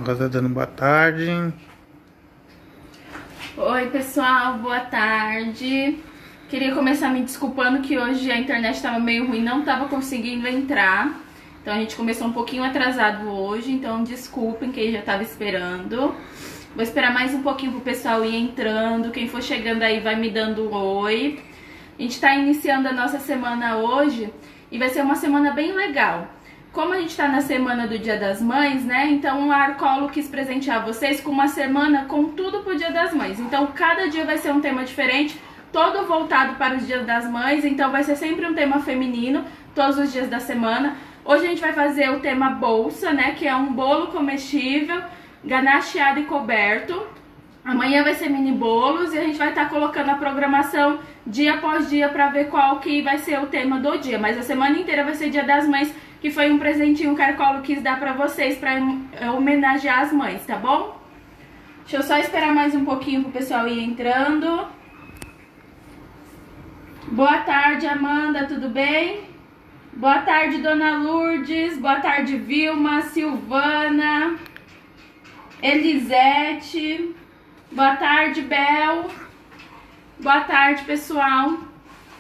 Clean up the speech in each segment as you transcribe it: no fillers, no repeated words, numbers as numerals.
Rosa dando boa tarde. Oi pessoal, boa tarde. Queria começar me desculpando que hoje a internet estava meio ruim, não estava conseguindo entrar. Então a gente começou um pouquinho atrasado hoje, então desculpem quem já estava esperando. Vou esperar mais um pouquinho pro pessoal ir entrando, quem for chegando aí vai me dando um oi. A gente está iniciando a nossa semana hoje e vai ser uma semana bem legal. Como a gente está na semana do Dia das Mães, né? Então a Arcolo quis presentear vocês com uma semana com tudo pro Dia das Mães. Então cada dia vai ser um tema diferente, todo voltado para os Dias das Mães. Então vai ser sempre um tema feminino, todos os dias da semana. Hoje a gente vai fazer o tema bolsa, né? Que é um bolo comestível, ganacheado e coberto. Amanhã vai ser mini bolos e a gente vai estar colocando a programação dia após dia para ver qual que vai ser o tema do dia. Mas a semana inteira vai ser Dia das Mães, que foi um presentinho que a Arcolo quis dar pra vocês, pra homenagear as mães, tá bom? Deixa eu só esperar mais um pouquinho pro pessoal ir entrando. Boa tarde, Amanda, tudo bem? Boa tarde, Dona Lourdes. Boa tarde, Vilma, Silvana, Elisete. Boa tarde, Bel. Boa tarde, pessoal.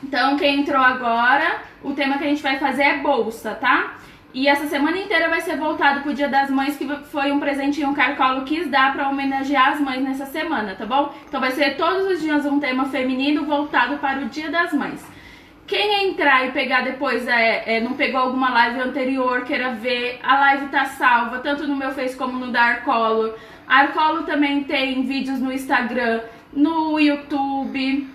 Então, quem entrou agora, o tema que a gente vai fazer é bolsa, tá? E essa semana inteira vai ser voltado pro Dia das Mães, que foi um presentinho que a Arcolo quis dar pra homenagear as mães nessa semana, tá bom? Então vai ser todos os dias um tema feminino voltado para o Dia das Mães. Quem entrar e pegar depois, não pegou alguma live anterior, queira ver, a live tá salva, tanto no meu Face como no da Arcolo. A Arcolo também tem vídeos no Instagram, no YouTube,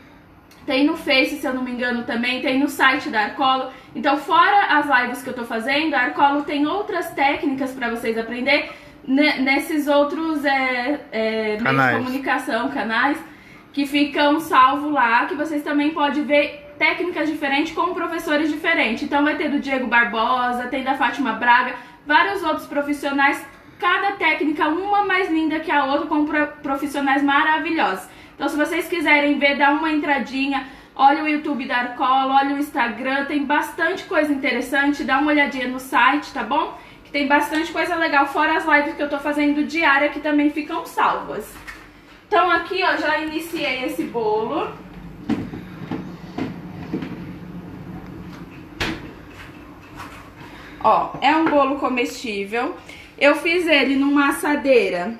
tem no Face, se eu não me engano também, tem no site da Arcolo. Então, fora as lives que eu tô fazendo, a Arcolo tem outras técnicas para vocês aprender nesses outros meios de comunicação, canais, que ficam salvos lá, que vocês também podem ver técnicas diferentes com professores diferentes. Então vai ter do Diego Barbosa, tem da Fátima Braga, vários outros profissionais, cada técnica uma mais linda que a outra, com profissionais maravilhosos. Então se vocês quiserem ver, dá uma entradinha, olha o YouTube da Arcolo, olha o Instagram, tem bastante coisa interessante, dá uma olhadinha no site, tá bom? Que tem bastante coisa legal, fora as lives que eu tô fazendo diária, que também ficam salvas. Então aqui, ó, já iniciei esse bolo. Ó, é um bolo comestível. Eu fiz ele numa assadeira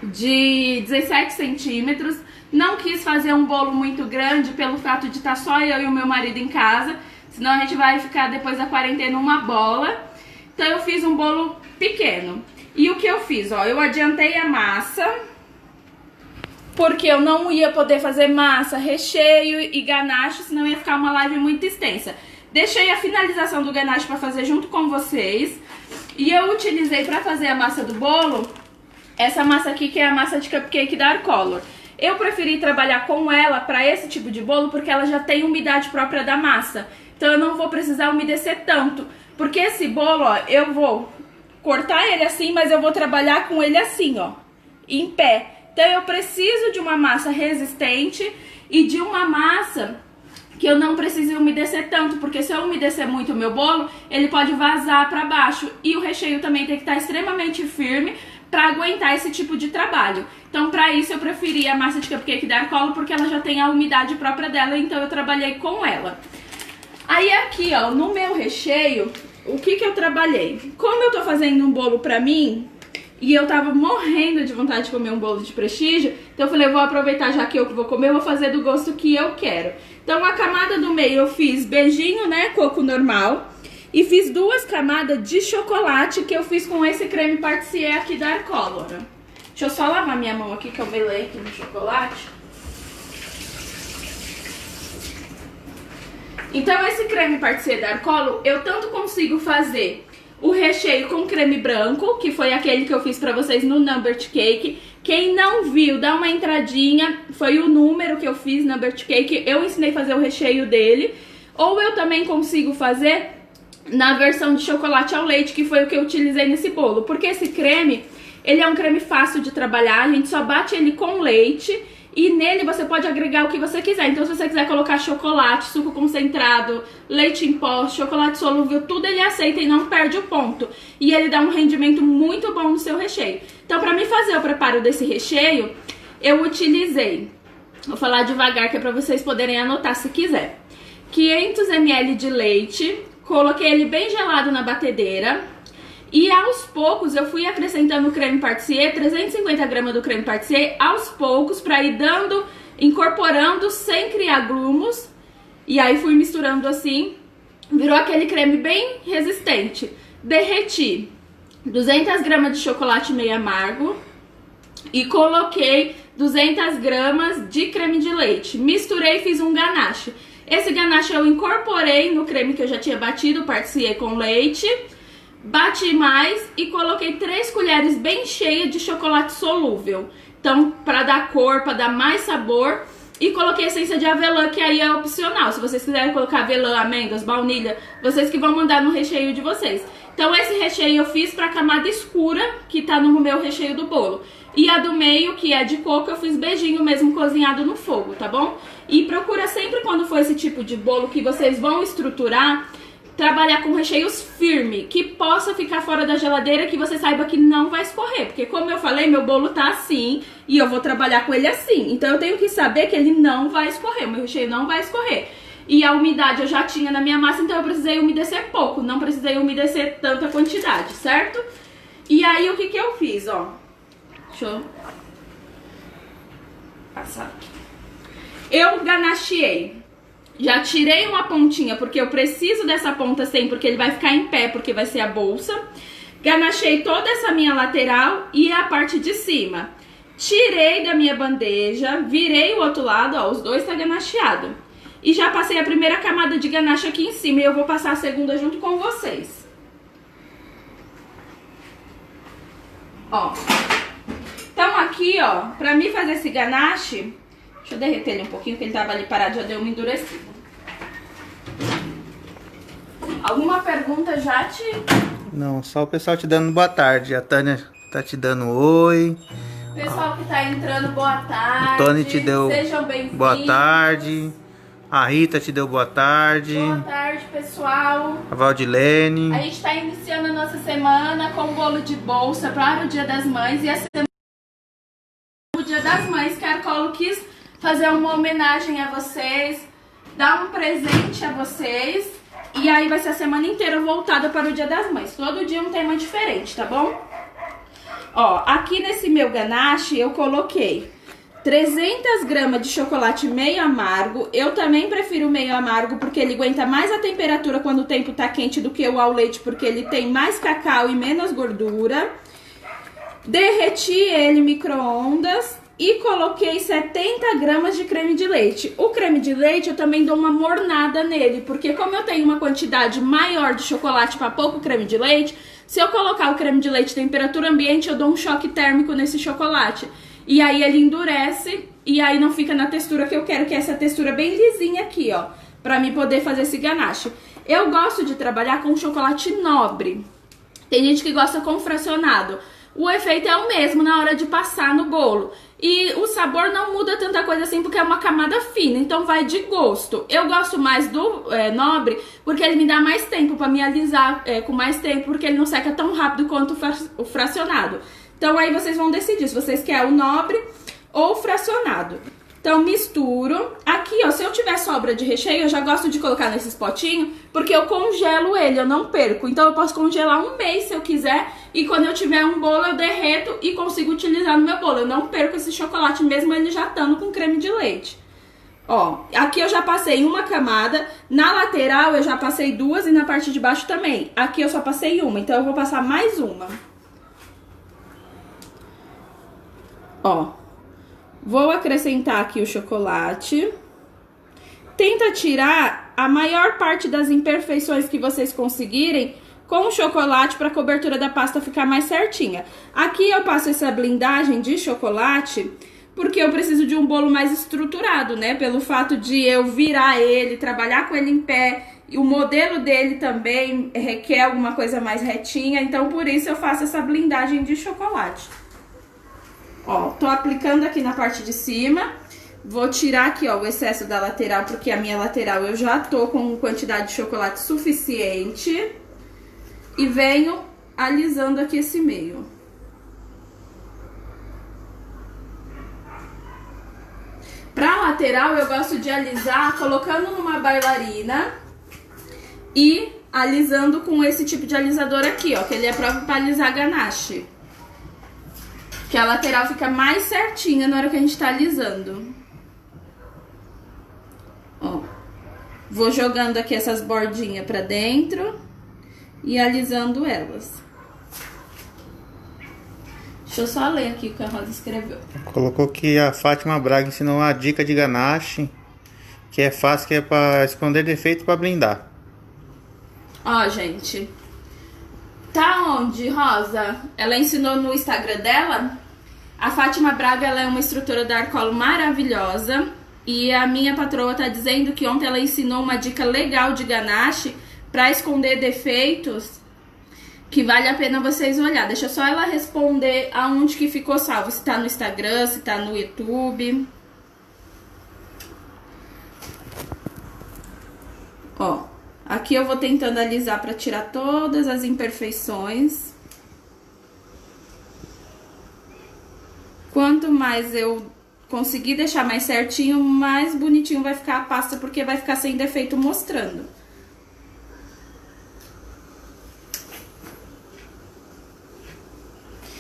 de 17 centímetros. Não quis fazer um bolo muito grande pelo fato de estar só eu e o meu marido em casa. Senão a gente vai ficar depois da quarentena uma bola. Então eu fiz um bolo pequeno. E o que eu fiz? Ó, eu adiantei a massa, porque eu não ia poder fazer massa, recheio e ganache, senão ia ficar uma live muito extensa. Deixei a finalização do ganache para fazer junto com vocês. E eu utilizei para fazer a massa do bolo essa massa aqui, que é a massa de cupcake da Arcolo. Eu preferi trabalhar com ela para esse tipo de bolo porque ela já tem umidade própria da massa. Então eu não vou precisar umedecer tanto. Porque esse bolo, ó, eu vou cortar ele assim, mas eu vou trabalhar com ele assim, ó, em pé. Então eu preciso de uma massa resistente e de uma massa que eu não preciso umedecer tanto, porque se eu umedecer muito o meu bolo, ele pode vazar para baixo. E o recheio também tem que estar extremamente firme para aguentar esse tipo de trabalho. Então, para isso, eu preferi a massa de cupcake da Arcolo, porque ela já tem a umidade própria dela, então eu trabalhei com ela. Aí aqui, ó, no meu recheio, o que eu trabalhei? Como eu tô fazendo um bolo pra mim, e eu tava morrendo de vontade de comer um bolo de prestígio, então eu falei, eu vou aproveitar já que eu vou comer, eu vou fazer do gosto que eu quero. Então a camada do meio eu fiz beijinho, né, coco normal, e fiz duas camadas de chocolate que eu fiz com esse creme patissier aqui da Arcolo. Deixa eu só lavar minha mão aqui que eu melei aqui no chocolate. Então esse creme patissier da Arcolo, eu tanto consigo fazer o recheio com creme branco, que foi aquele que eu fiz pra vocês no Number Cake. Quem não viu, dá uma entradinha, foi o número que eu fiz Number Cake, eu ensinei a fazer o recheio dele. Ou eu também consigo fazer na versão de chocolate ao leite, que foi o que eu utilizei nesse bolo. Porque esse creme, ele é um creme fácil de trabalhar, a gente só bate ele com leite E nele você pode agregar o que você quiser. Então se você quiser colocar chocolate, suco concentrado, leite em pó, chocolate solúvel, tudo ele aceita e não perde o ponto. E ele dá um rendimento muito bom no seu recheio. Então para mim fazer o preparo desse recheio, eu utilizei, vou falar devagar que é para vocês poderem anotar se quiser, 500 ml de leite, coloquei ele bem gelado na batedeira. E aos poucos eu fui acrescentando o creme pâtisserie, 350 gramas do creme pâtisserie, aos poucos, pra ir dando, incorporando sem criar grumos. E aí fui misturando assim, virou aquele creme bem resistente. Derreti 200 gramas de chocolate meio amargo e coloquei 200 gramas de creme de leite. Misturei e fiz um ganache. Esse ganache eu incorporei no creme que eu já tinha batido, pâtisserie com leite. Bati mais e coloquei 3 colheres bem cheias de chocolate solúvel. Então, para dar cor, para dar mais sabor. E coloquei essência de avelã, que aí é opcional. Se vocês quiserem colocar avelã, amêndoas, baunilha, vocês que vão mandar no recheio de vocês. Então, esse recheio eu fiz para a camada escura, que tá no meu recheio do bolo. E a do meio, que é de coco, eu fiz beijinho mesmo cozinhado no fogo, tá bom? E procura sempre, quando for esse tipo de bolo que vocês vão estruturar, trabalhar com recheios firme, que possa ficar fora da geladeira, que você saiba que não vai escorrer. Porque como eu falei, meu bolo tá assim e eu vou trabalhar com ele assim. Então eu tenho que saber que ele não vai escorrer, o meu recheio não vai escorrer. E a umidade eu já tinha na minha massa, então eu precisei umedecer pouco, não precisei umedecer tanta quantidade, certo? E aí o que que eu fiz, ó? Deixa eu passar aqui. Eu ganacheei. Já tirei uma pontinha, porque eu preciso dessa ponta sem, porque ele vai ficar em pé, porque vai ser a bolsa. Ganachei toda essa minha lateral e a parte de cima. Tirei da minha bandeja, virei o outro lado, ó, os dois tá ganacheado. E já passei a primeira camada de ganache aqui em cima e eu vou passar a segunda junto com vocês. Ó. Então aqui, ó, pra mim fazer esse ganache... Deixa eu derreter ele um pouquinho, porque ele tava ali parado, já deu uma endurecida. Alguma pergunta já te... Não, só o pessoal te dando boa tarde. A Tânia tá te dando oi. Pessoal que tá entrando, boa tarde. O Tony te deu sejam bem-vindos. boa tarde. A Rita te deu boa tarde. Boa tarde, pessoal. A Valdilene. A gente tá iniciando a nossa semana com o bolo de bolsa para o Dia das Mães. E essa semana, o Dia das Mães, que a Arcolo quis fazer uma homenagem a vocês, dar um presente a vocês. E aí vai ser a semana inteira voltada para o Dia das Mães. Todo dia um tema diferente, tá bom? Ó, aqui nesse meu ganache eu coloquei 300 gramas de chocolate meio amargo. Eu também prefiro meio amargo porque ele aguenta mais a temperatura quando o tempo tá quente do que o ao leite, porque ele tem mais cacau e menos gordura. Derreti ele em micro-ondas. E coloquei 70 gramas de creme de leite. O creme de leite eu também dou uma mornada nele, porque como eu tenho uma quantidade maior de chocolate para pouco creme de leite, se eu colocar o creme de leite em temperatura ambiente, eu dou um choque térmico nesse chocolate. E aí ele endurece e aí não fica na textura que eu quero, que é essa textura bem lisinha aqui, ó, pra mim poder fazer esse ganache. Eu gosto de trabalhar com chocolate nobre. Tem gente que gosta com fracionado. O efeito é o mesmo na hora de passar no bolo. E o sabor não muda tanta coisa assim, porque é uma camada fina, então vai de gosto. Eu gosto mais do nobre, porque ele me dá mais tempo pra me alisar com mais tempo, porque ele não seca tão rápido quanto o fracionado. Então aí vocês vão decidir se vocês querem o nobre ou o fracionado. Então misturo. Aqui, ó, se eu tiver sobra de recheio, eu já gosto de colocar nesses potinhos, porque eu congelo ele, eu não perco. Então eu posso congelar um mês se eu quiser, e quando eu tiver um bolo eu derreto e consigo utilizar no meu bolo. Eu não perco esse chocolate mesmo ele já estando com creme de leite. Ó, aqui eu já passei uma camada, na lateral eu já passei duas e na parte de baixo também. Aqui eu só passei uma, então eu vou passar mais uma. Ó. Vou acrescentar aqui o chocolate. Tenta tirar a maior parte das imperfeições que vocês conseguirem com o chocolate para a cobertura da pasta ficar mais certinha. Aqui eu passo essa blindagem de chocolate porque eu preciso de um bolo mais estruturado, né? Pelo fato de eu virar ele, trabalhar com ele em pé. E o modelo dele também requer alguma coisa mais retinha. Então por isso eu faço essa blindagem de chocolate. Ó, tô aplicando aqui na parte de cima. Vou tirar aqui, ó, o excesso da lateral, porque a minha lateral eu já tô com quantidade de chocolate suficiente. E venho alisando aqui esse meio. Pra lateral, eu gosto de alisar colocando numa bailarina e alisando com esse tipo de alisador aqui, ó, que ele é próprio pra alisar ganache. Que a lateral fica mais certinha na hora que a gente tá alisando. Ó, vou jogando aqui essas bordinhas pra dentro e alisando elas. Deixa eu só ler aqui o que a Rosa escreveu. Colocou que a Fátima Braga ensinou uma dica de ganache, que é fácil, que é pra esconder defeito pra blindar. Ó, gente. Tá onde, Rosa? Ela ensinou no Instagram dela. A Fátima Braga, ela é uma instrutora da Arcolo maravilhosa. E a minha patroa tá dizendo que ontem ela ensinou uma dica legal de ganache pra esconder defeitos, que vale a pena vocês olhar. Deixa só ela responder aonde que ficou salvo. Se tá no Instagram, se tá no YouTube. Ó, aqui eu vou tentando alisar pra tirar todas as imperfeições. Quanto mais eu conseguir deixar mais certinho, mais bonitinho vai ficar a pasta, porque vai ficar sem defeito mostrando.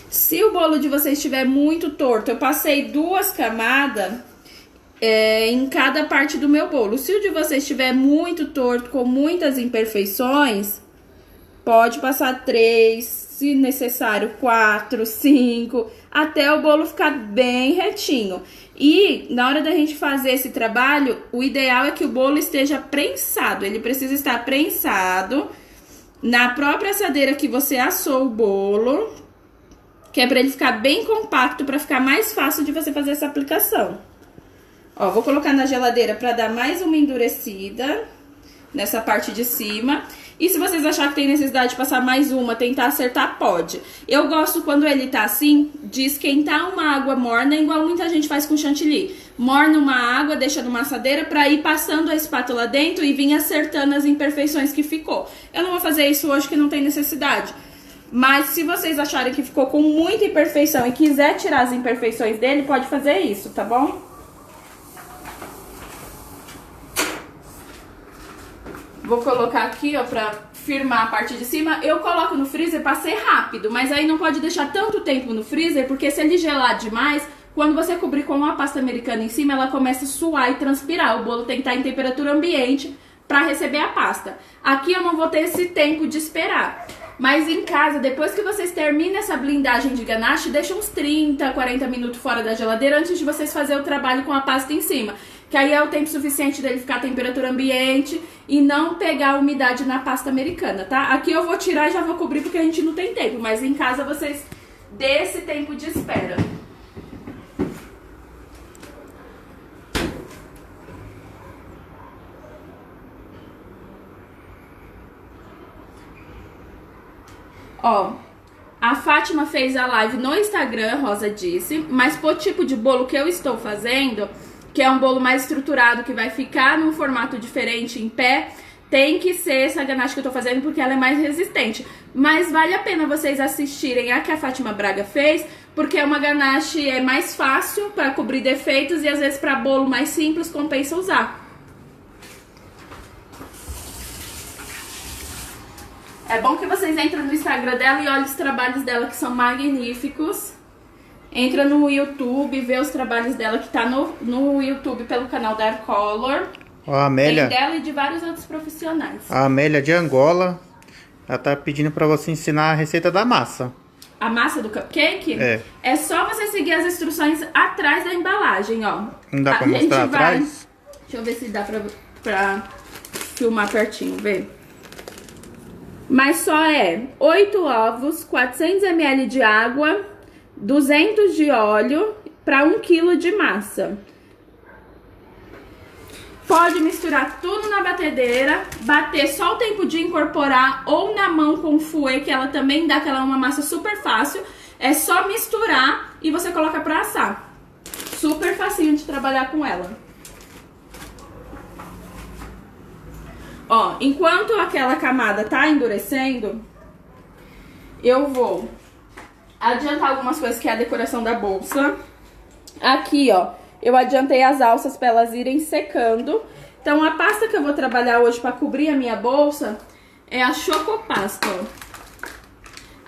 Se o bolo de vocês estiver muito torto, eu passei 2 camadas em cada parte do meu bolo. Se o de vocês estiver muito torto, com muitas imperfeições, pode passar 3, se necessário 4, 5, até o bolo ficar bem retinho. E na hora da gente fazer esse trabalho, o ideal é que o bolo esteja prensado. Ele precisa estar prensado na própria assadeira que você assou o bolo, que é pra ele ficar bem compacto, pra ficar mais fácil de você fazer essa aplicação. Ó, vou colocar na geladeira pra dar mais uma endurecida nessa parte de cima. E se vocês acharem que tem necessidade de passar mais uma, tentar acertar, pode. Eu gosto, quando ele tá assim, de esquentar uma água morna, igual muita gente faz com chantilly. Morna uma água, deixa numa assadeira pra ir passando a espátula dentro e vir acertando as imperfeições que ficou. Eu não vou fazer isso hoje, que não tem necessidade. Mas se vocês acharem que ficou com muita imperfeição e quiser tirar as imperfeições dele, pode fazer isso, tá bom? Vou colocar aqui, ó, pra firmar a parte de cima. Eu coloco no freezer pra ser rápido, mas aí não pode deixar tanto tempo no freezer, porque se ele gelar demais, quando você cobrir com uma pasta americana em cima, ela começa a suar e transpirar. O bolo tem que estar em temperatura ambiente pra receber a pasta. Aqui eu não vou ter esse tempo de esperar. Mas em casa, depois que vocês terminam essa blindagem de ganache, deixa uns 30, 40 minutos fora da geladeira antes de vocês fazerem o trabalho com a pasta em cima. Que aí é o tempo suficiente dele ficar a temperatura ambiente e não pegar umidade na pasta americana, tá? Aqui eu vou tirar e já vou cobrir porque a gente não tem tempo, mas em casa vocês dê esse tempo de espera. Ó, a Fátima fez a live no Instagram, Rosa disse, mas pro tipo de bolo que eu estou fazendo, que é um bolo mais estruturado, que vai ficar num formato diferente em pé, tem que ser essa ganache que eu tô fazendo, porque ela é mais resistente. Mas vale a pena vocês assistirem a que a Fátima Braga fez, porque é uma ganache mais fácil para cobrir defeitos e às vezes para bolo mais simples compensa usar. É bom que vocês entrem no Instagram dela e olhem os trabalhos dela, que são magníficos. Entra no YouTube, vê os trabalhos dela, que tá no YouTube pelo canal da Arcolor. A Amélia, tem dela e de vários outros profissionais. A Amélia de Angola, ela tá pedindo pra você ensinar a receita da massa. A massa do cupcake? É. É só você seguir as instruções atrás da embalagem, ó. Não dá pra mostrar atrás? Deixa eu ver se dá pra filmar pertinho, vê. Mas só é 8 ovos, 400 ml de água, 200 de óleo para 1 kg de massa. Pode misturar tudo na batedeira, bater só o tempo de incorporar ou na mão com fouet, que ela também dá, que ela é uma massa super fácil. É só misturar e você coloca para assar. Super facinho de trabalhar com ela. Ó, enquanto aquela camada tá endurecendo, eu vou adiantar algumas coisas que é a decoração da bolsa. Aqui, ó, eu adiantei as alças para elas irem secando. Então, a pasta que eu vou trabalhar hoje para cobrir a minha bolsa é a Chocopasta, ó.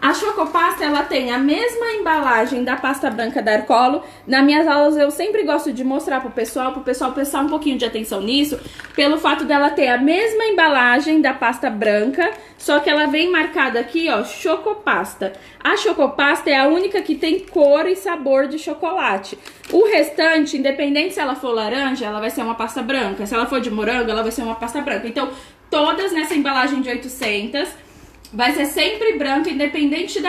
A Chocopasta, ela tem a mesma embalagem da pasta branca da Arcolo. Nas minhas aulas eu sempre gosto de mostrar pro pessoal prestar um pouquinho de atenção nisso, pelo fato dela ter a mesma embalagem da pasta branca, só que ela vem marcada aqui, ó, Chocopasta. A Chocopasta é a única que tem cor e sabor de chocolate. O restante, independente se ela for laranja, ela vai ser uma pasta branca. Se ela for de morango, ela vai ser uma pasta branca. Então, todas nessa embalagem de 800... vai ser sempre branca, independente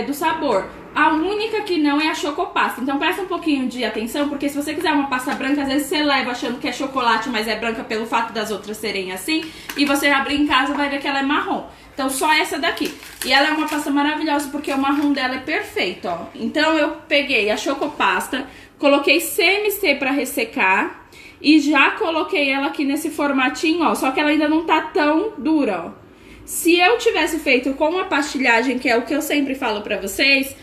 do sabor. A única que não é a Chocopasta. Então presta um pouquinho de atenção, porque se você quiser uma pasta branca, às vezes você leva achando que é chocolate, mas é branca pelo fato das outras serem assim. E você abrir em casa vai ver que ela é marrom. Então só essa daqui. E ela é uma pasta maravilhosa, porque o marrom dela é perfeito, ó. Então eu peguei a Chocopasta, coloquei CMC pra ressecar e já coloquei ela aqui nesse formatinho, ó. Só que ela ainda não tá tão dura, ó. Se eu tivesse feito com a pastilhagem, que é o que eu sempre falo pra vocês,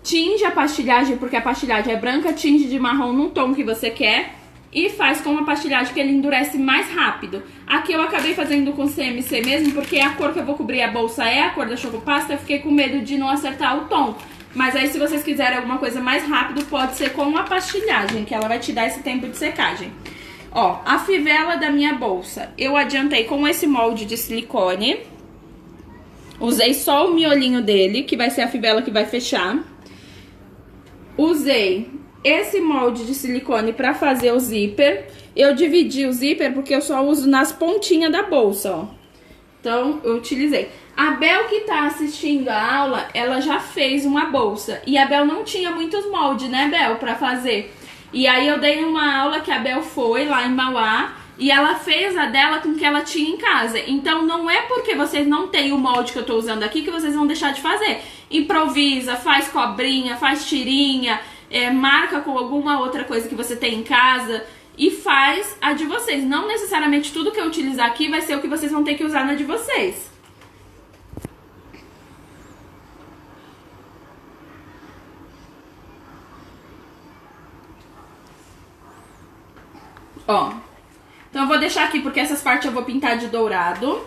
tinge a pastilhagem, porque a pastilhagem é branca, tinge de marrom no tom que você quer e faz com a pastilhagem que ele endurece mais rápido. Aqui eu acabei fazendo com CMC mesmo, porque a cor que eu vou cobrir a bolsa é a cor da Chocopasta, eu fiquei com medo de não acertar o tom. Mas aí se vocês quiserem alguma coisa mais rápido, pode ser com a pastilhagem, que ela vai te dar esse tempo de secagem. Ó, a fivela da minha bolsa, eu adiantei com esse molde de silicone. Usei só o miolinho dele, que vai ser a fivela que vai fechar. Usei esse molde de silicone pra fazer o zíper. Eu dividi o zíper porque eu só uso nas pontinhas da bolsa, ó. Então, eu utilizei. A Bel que tá assistindo a aula, ela já fez uma bolsa. E a Bel não tinha muitos moldes, né, Bel, pra fazer. E aí eu dei uma aula que a Bel foi lá em Mauá e ela fez a dela com o que ela tinha em casa. Então não é porque vocês não têm o molde que eu tô usando aqui que vocês vão deixar de fazer. Improvisa, faz cobrinha, faz tirinha, marca com alguma outra coisa que você tem em casa e faz a de vocês. Não necessariamente tudo que eu utilizar aqui vai ser o que vocês vão ter que usar na de vocês. Ó, então eu vou deixar aqui porque essas partes eu vou pintar de dourado.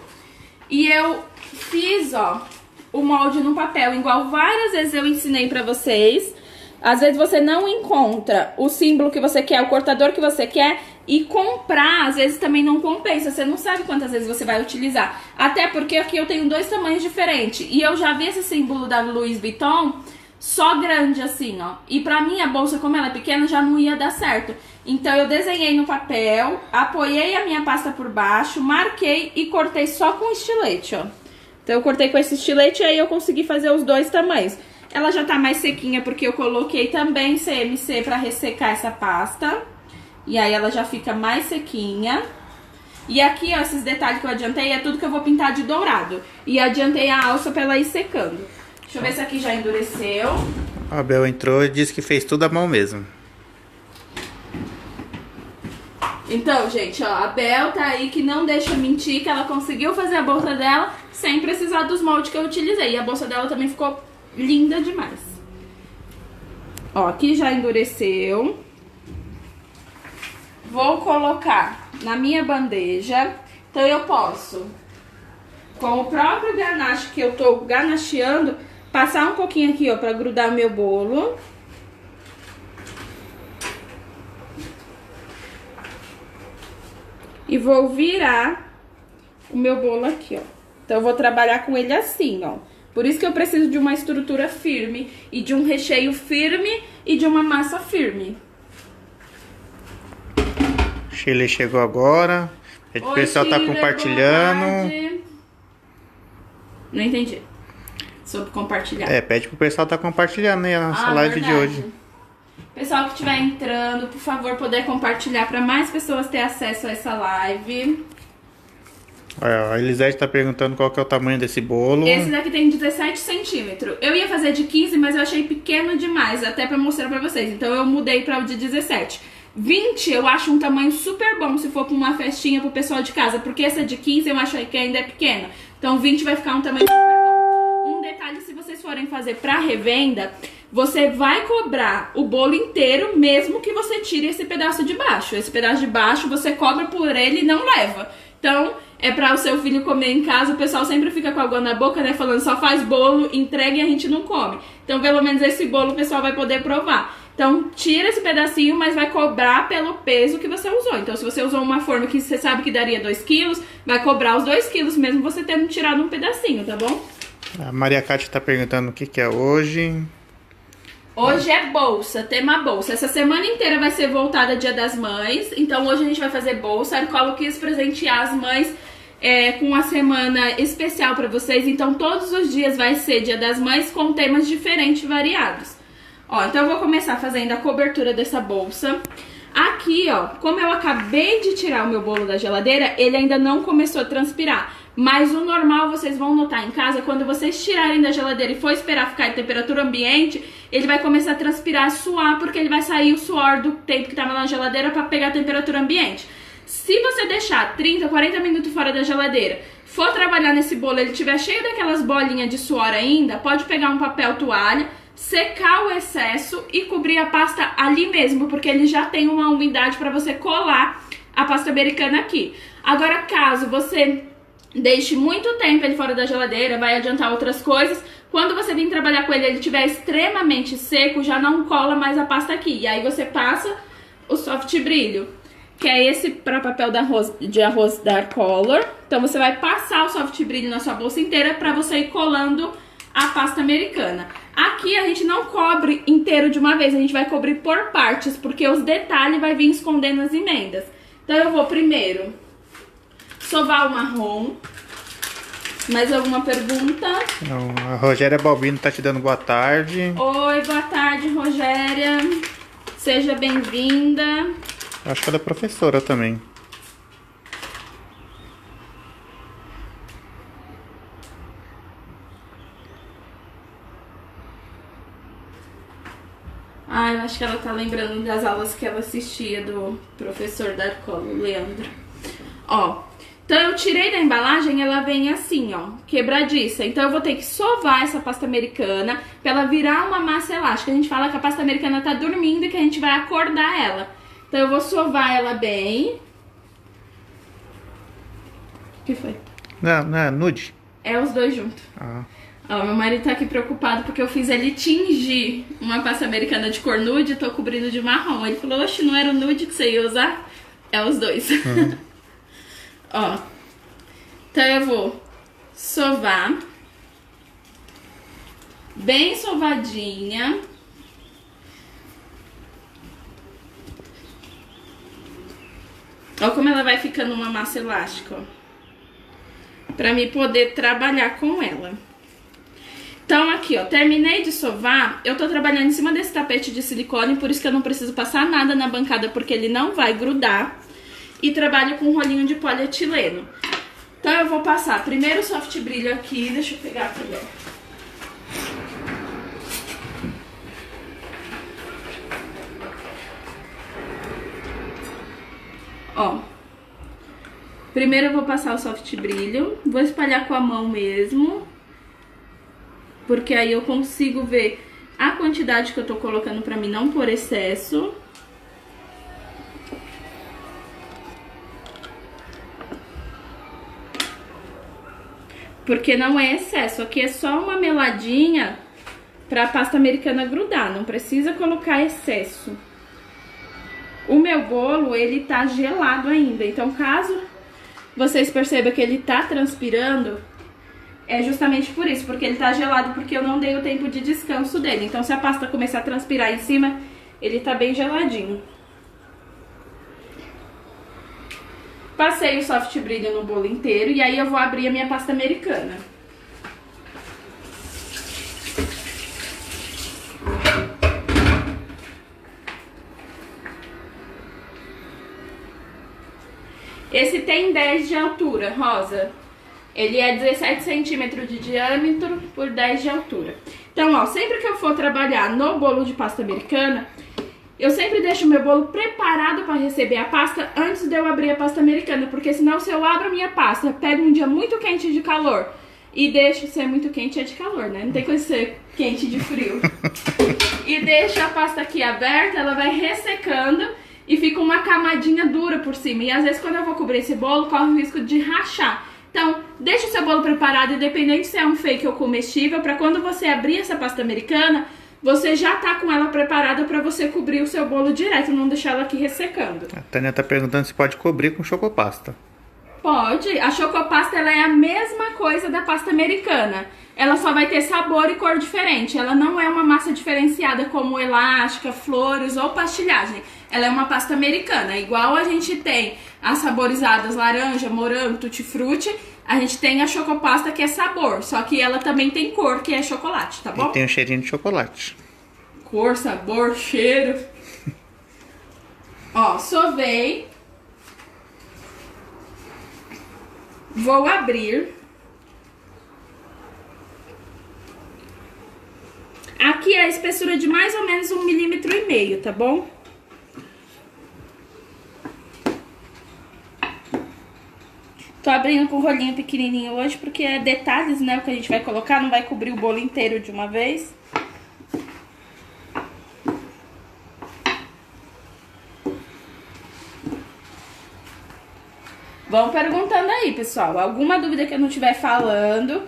E eu fiz, ó, o molde no papel, igual várias vezes eu ensinei pra vocês. Às vezes você não encontra o símbolo que você quer, o cortador que você quer, e comprar, às vezes também não compensa. Você não sabe quantas vezes você vai utilizar. Até porque aqui eu tenho dois tamanhos diferentes. E eu já vi esse símbolo da Louis Vuitton só grande assim, ó. E pra mim a bolsa, como ela é pequena, já não ia dar certo. Então eu desenhei no papel, apoiei a minha pasta por baixo, marquei e cortei só com estilete, ó. Então eu cortei com esse estilete e aí eu consegui fazer os dois tamanhos. Ela já tá mais sequinha porque eu coloquei também CMC pra ressecar essa pasta. E aí ela já fica mais sequinha. E aqui, ó, esses detalhes que eu adiantei é tudo que eu vou pintar de dourado. E adiantei a alça pra ela ir secando. Deixa eu ver se aqui já endureceu. A Bel entrou e disse que fez tudo à mão mesmo. Então, gente, ó, a Bel tá aí que não deixa mentir, que ela conseguiu fazer a bolsa dela sem precisar dos moldes que eu utilizei. E a bolsa dela também ficou linda demais. Ó, aqui já endureceu. Vou colocar na minha bandeja. Então eu posso, com o próprio ganache que eu tô ganacheando, passar um pouquinho aqui, ó, pra grudar o meu bolo. E vou virar o meu bolo aqui, ó. Então eu vou trabalhar com ele assim, ó. Por isso que eu preciso de uma estrutura firme e de um recheio firme e de uma massa firme. Shirley chegou agora. O pessoal tá compartilhando. Não entendi. Sobre compartilhar. Pede pro pessoal tá compartilhando aí a nossa live de hoje. Pessoal que estiver entrando, por favor, poder compartilhar para mais pessoas ter acesso a essa live. Olha, a Elisete tá perguntando qual que é o tamanho desse bolo. Esse daqui tem 17 centímetros. Eu ia fazer de 15, mas eu achei pequeno demais, até para mostrar para vocês. Então eu mudei para o de 17. 20 eu acho um tamanho super bom se for pra uma festinha pro pessoal de casa, porque essa de 15 eu acho que ainda é pequena. Então 20 vai ficar um tamanho super bom. Um detalhe, se vocês forem fazer pra revenda, você vai cobrar o bolo inteiro, mesmo que você tire esse pedaço de baixo. Esse pedaço de baixo você cobra por ele e não leva. Então, é pra o seu filho comer em casa, o pessoal sempre fica com água na boca, né, falando só faz bolo, entrega e a gente não come. Então, pelo menos esse bolo o pessoal vai poder provar. Então, tira esse pedacinho, mas vai cobrar pelo peso que você usou. Então, se você usou uma forma que você sabe que daria 2 quilos, vai cobrar os 2 quilos, mesmo você tendo tirado um pedacinho, tá bom? A Maria Cátia tá perguntando o que é hoje. Hoje é bolsa, tema bolsa. Essa semana inteira vai ser voltada Dia das Mães. Então hoje a gente vai fazer bolsa. A Arcolo quis presentear as mães com uma semana especial pra vocês. Então todos os dias vai ser Dia das Mães com temas diferentes e variados. Ó, então eu vou começar fazendo a cobertura dessa bolsa. Aqui, ó, como eu acabei de tirar o meu bolo da geladeira, ele ainda não começou a transpirar. Mas o normal, vocês vão notar em casa, quando vocês tirarem da geladeira e for esperar ficar em temperatura ambiente, ele vai começar a transpirar, a suar, porque ele vai sair o suor do tempo que tava na geladeira para pegar a temperatura ambiente. Se você deixar 30, 40 minutos fora da geladeira, for trabalhar nesse bolo, ele estiver cheio daquelas bolinhas de suor ainda, pode pegar um papel toalha, secar o excesso e cobrir a pasta ali mesmo, porque ele já tem uma umidade para você colar a pasta americana aqui. Agora, caso você deixe muito tempo ele fora da geladeira, vai adiantar outras coisas. Quando você vir trabalhar com ele, ele estiver extremamente seco, já não cola mais a pasta aqui. E aí você passa o soft brilho, que é esse para papel de arroz Dark Color. Então você vai passar o soft brilho na sua bolsa inteira para você ir colando a pasta americana. Aqui a gente não cobre inteiro de uma vez, a gente vai cobrir por partes, porque os detalhes vai vir escondendo as emendas. Então eu vou primeiro sovar o marrom. Mais alguma pergunta? Não, a Rogéria Balbino tá te dando boa tarde. Oi, boa tarde, Rogéria. Seja bem-vinda. Acho que ela é professora também. Ah, eu acho que ela tá lembrando das aulas que ela assistia do professor Darcolo, Leandro. Ó, então eu tirei da embalagem, ela vem assim, ó, quebradiça. Então eu vou ter que sovar essa pasta americana pra ela virar uma massa elástica. A gente fala que a pasta americana tá dormindo e que a gente vai acordar ela. Então eu vou sovar ela bem. O que foi? Não é nude? É os dois juntos. Ah. Ó, meu marido tá aqui preocupado porque eu fiz ele tingir uma pasta americana de cor nude e tô cobrindo de marrom. Ele falou, oxe, não era o nude que você ia usar? É os dois. Ó, então eu vou sovar, bem sovadinha. Ó como ela vai ficando uma massa elástica, ó, pra mim poder trabalhar com ela. Então aqui, ó, terminei de sovar, eu tô trabalhando em cima desse tapete de silicone, por isso que eu não preciso passar nada na bancada, porque ele não vai grudar. E trabalho com um rolinho de polietileno. Então eu vou passar primeiro o soft brilho aqui, deixa eu pegar aqui, ó. Ó, primeiro eu vou passar o soft brilho, vou espalhar com a mão mesmo, porque aí eu consigo ver a quantidade que eu tô colocando pra mim não pôr excesso. Porque não é excesso, aqui é só uma meladinha pra pasta americana grudar, não precisa colocar excesso. O meu bolo, ele tá gelado ainda, então caso vocês percebam que ele tá transpirando, é justamente por isso, porque ele tá gelado, porque eu não dei o tempo de descanso dele. Então se a pasta começar a transpirar em cima, ele tá bem geladinho. Passei o soft brilho no bolo inteiro e aí eu vou abrir a minha pasta americana. Esse tem 10 de altura, rosa. Ele é 17 centímetros de diâmetro por 10 de altura. Então, ó, sempre que eu for trabalhar no bolo de pasta americana, Eu sempre deixo meu bolo preparado para receber a pasta antes de eu abrir a pasta americana, porque senão se eu abro a minha pasta, pego um dia muito quente de calor e deixo ser muito quente, é de calor, né? Não tem coisa de ser quente de frio. E deixo a pasta aqui aberta, ela vai ressecando e fica uma camadinha dura por cima. E às vezes quando eu vou cobrir esse bolo, corre o risco de rachar. Então, deixa o seu bolo preparado, independente se é um fake ou comestível, para quando você abrir essa pasta americana, você já tá com ela preparada para você cobrir o seu bolo direto, não deixar ela aqui ressecando. A Tânia tá perguntando se pode cobrir com chocopasta. Pode. A chocopasta ela é a mesma coisa da pasta americana. Ela só vai ter sabor e cor diferente. Ela não é uma massa diferenciada como elástica, flores ou pastilhagem. Ela é uma pasta americana. Igual a gente tem as saborizadas laranja, morango, tutti-frutti, a gente tem a chocopasta que é sabor. Só que ela também tem cor, que é chocolate, tá bom? E tem um cheirinho de chocolate. Cor, sabor, cheiro. Ó, sovei. Vou abrir. Aqui é a espessura de mais ou menos 1,5 milímetro, tá bom? Tô abrindo com um rolinho pequenininho hoje, porque é detalhes, né, o que a gente vai colocar, não vai cobrir o bolo inteiro de uma vez. Vão perguntando aí, pessoal. Alguma dúvida que eu não estiver falando,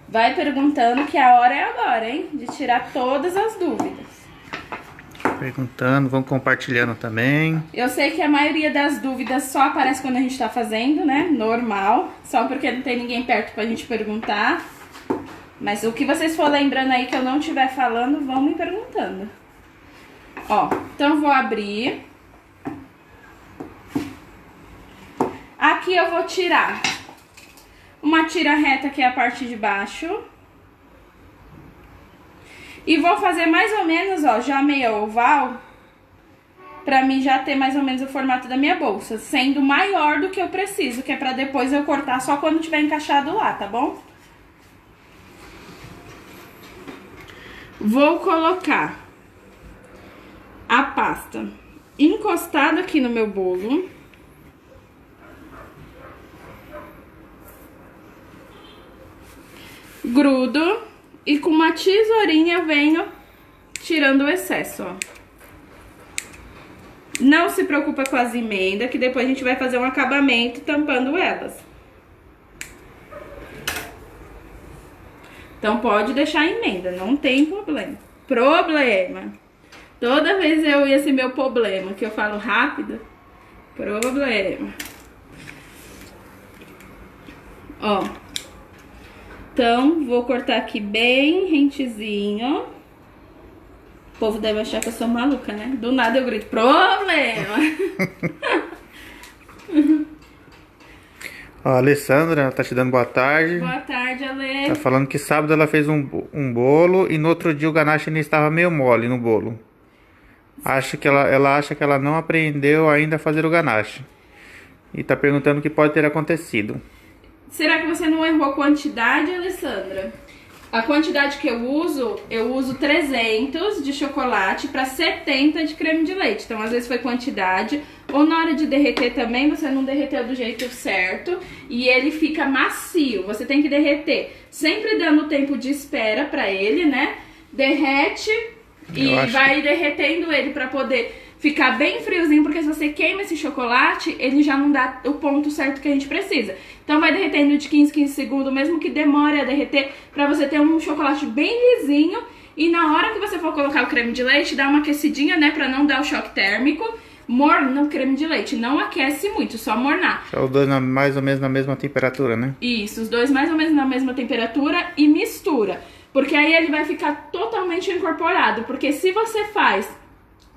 vai perguntando, que a hora é agora, hein? De tirar todas as dúvidas. Perguntando, vão compartilhando também. Eu sei que a maioria das dúvidas só aparece quando a gente tá fazendo, né? Normal. Só porque não tem ninguém perto pra gente perguntar. Mas o que vocês for lembrando aí que eu não estiver falando, vão me perguntando. Ó, então eu vou abrir. Aqui eu vou tirar uma tira reta, que é a parte de baixo. E vou fazer mais ou menos, ó, já meio oval, pra mim já ter mais ou menos o formato da minha bolsa, sendo maior do que eu preciso, que é pra depois eu cortar só quando tiver encaixado lá, tá bom? Vou colocar a pasta encostada aqui no meu bolo. Grudo e com uma tesourinha eu venho tirando o excesso, ó. Não se preocupa com as emendas, que depois a gente vai fazer um acabamento tampando elas. Então pode deixar a emenda, não tem problema. Toda vez esse meu problema, que eu falo rápido, problema. Ó. Então, vou cortar aqui bem rentezinho. O povo deve achar que eu sou maluca, né? Do nada eu grito, problema! Ó, a Alessandra tá te dando boa tarde. Boa tarde, Ale. Tá falando que sábado ela fez um bolo e no outro dia o ganache ainda estava meio mole no bolo. Ela acha que ela não aprendeu ainda a fazer o ganache. E tá perguntando o que pode ter acontecido. Será que você não errou a quantidade, Alessandra? A quantidade que eu uso 300 de chocolate para 70 de creme de leite. Então, às vezes foi quantidade. Ou na hora de derreter também, você não derreteu do jeito certo e ele fica macio. Você tem que derreter, sempre dando tempo de espera para ele, né? Derrete e vai derretendo ele para poder ficar bem friozinho, porque se você queima esse chocolate, ele já não dá o ponto certo que a gente precisa. Então vai derretendo de 15 segundos, mesmo que demore a derreter, pra você ter um chocolate bem lisinho. E na hora que você for colocar o creme de leite, dá uma aquecidinha, né, pra não dar o choque térmico. Morna o creme de leite, não aquece muito, só mornar. Só os dois mais ou menos na mesma temperatura, né? Isso, os dois mais ou menos na mesma temperatura e mistura. Porque aí ele vai ficar totalmente incorporado, porque se você faz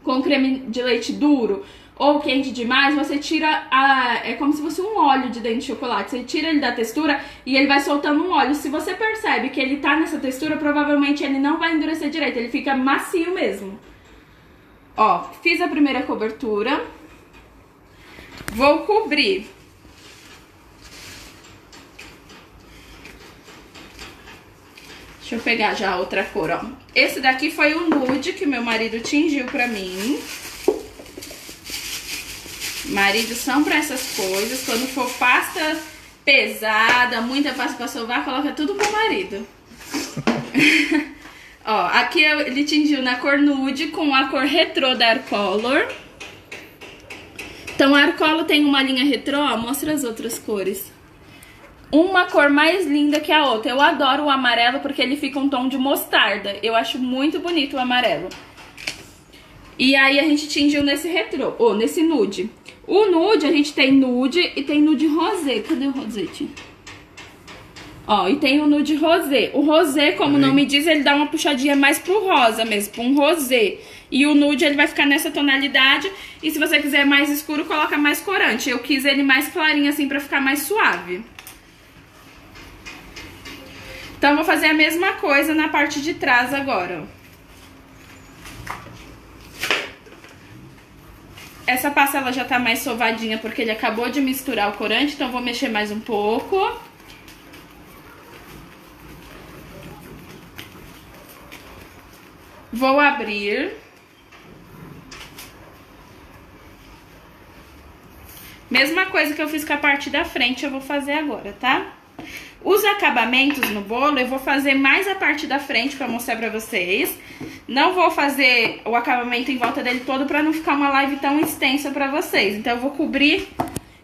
com creme de leite duro ou quente demais, você tira é como se fosse um óleo de dentro de chocolate. Você tira ele da textura e ele vai soltando um óleo. Se você percebe que ele tá nessa textura, provavelmente ele não vai endurecer direito, ele fica macio mesmo. Ó, fiz a primeira cobertura. Vou cobrir. Deixa eu pegar já a outra cor, ó. Esse daqui foi o nude que meu marido tingiu pra mim. Maridos são pra essas coisas. Quando for pasta pesada, muita pasta pra sovar, coloca tudo pro marido. Ó, aqui ele tingiu na cor nude com a cor retrô da Arcolor. Então a Arcolor tem uma linha retrô, ó, mostra as outras cores. Uma cor mais linda que a outra. Eu adoro o amarelo porque ele fica um tom de mostarda. Eu acho muito bonito o amarelo. E aí a gente tingiu nesse retrô, ou nesse nude. O nude, a gente tem nude e tem nude rosé. Cadê o rosete? Ó, e tem o nude rosé. O rosé, como o nome diz, ele dá uma puxadinha mais pro rosa mesmo, pra um rosé. E o nude, ele vai ficar nessa tonalidade. E se você quiser mais escuro, coloca mais corante. Eu quis ele mais clarinho assim pra ficar mais suave. Então, eu vou fazer a mesma coisa na parte de trás agora, ó. Essa pasta, ela já tá mais sovadinha porque ele acabou de misturar o corante, então eu vou mexer mais um pouco. Vou abrir. Mesma coisa que eu fiz com a parte da frente, eu vou fazer agora, tá? Os acabamentos no bolo, eu vou fazer mais a parte da frente pra mostrar pra vocês. Não vou fazer o acabamento em volta dele todo pra não ficar uma live tão extensa pra vocês. Então eu vou cobrir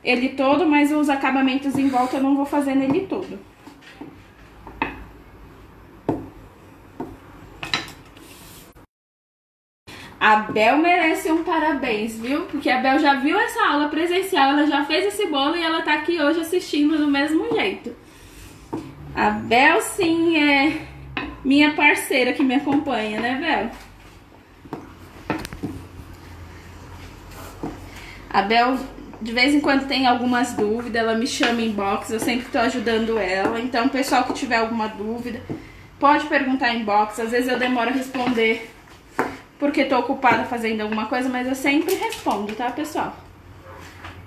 ele todo, mas os acabamentos em volta eu não vou fazer nele todo. A Bel merece um parabéns, viu? Porque a Bel já viu essa aula presencial, ela já fez esse bolo e ela tá aqui hoje assistindo do mesmo jeito. A Bel, sim, é minha parceira que me acompanha, né, Bel? A Bel, de vez em quando, tem algumas dúvidas, ela me chama em inbox, eu sempre tô ajudando ela. Então, pessoal que tiver alguma dúvida, pode perguntar em inbox. Às vezes eu demoro a responder porque tô ocupada fazendo alguma coisa, mas eu sempre respondo, tá, pessoal?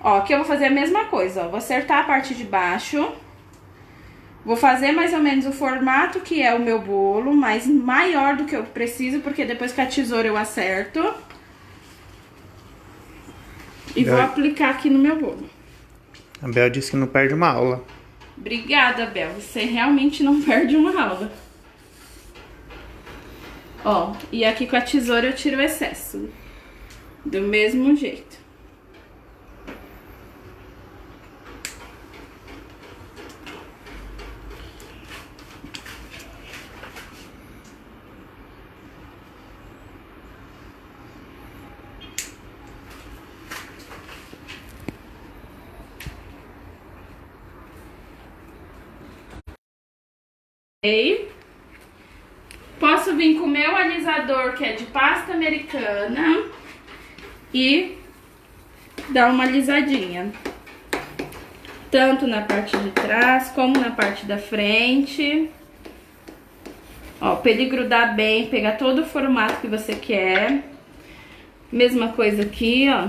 Ó, aqui eu vou fazer a mesma coisa, ó. Vou acertar a parte de baixo. Vou fazer mais ou menos o formato que é o meu bolo, mas maior do que eu preciso, porque depois com a tesoura eu acerto. E vou aplicar aqui no meu bolo. A Bel disse que não perde uma aula. Obrigada, Bel. Você realmente não perde uma aula. Ó, e aqui com a tesoura eu tiro o excesso. Do mesmo jeito. Posso vir com o meu alisador, que é de pasta americana, e dar uma alisadinha. Tanto na parte de trás, como na parte da frente. Ó, pra ele grudar bem, pegar todo o formato que você quer. Mesma coisa aqui, ó.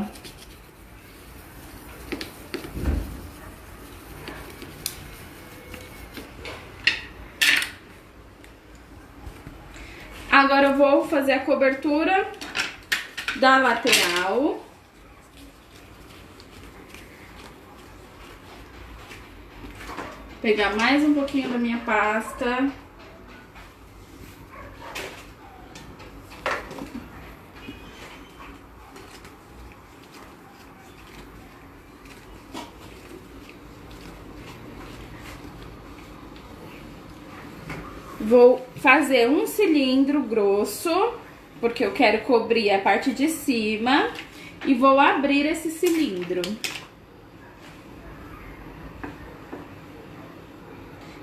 Agora eu vou fazer a cobertura da lateral. Pegar mais um pouquinho da minha pasta. Vou fazer um cilindro grosso, porque eu quero cobrir a parte de cima, e vou abrir esse cilindro.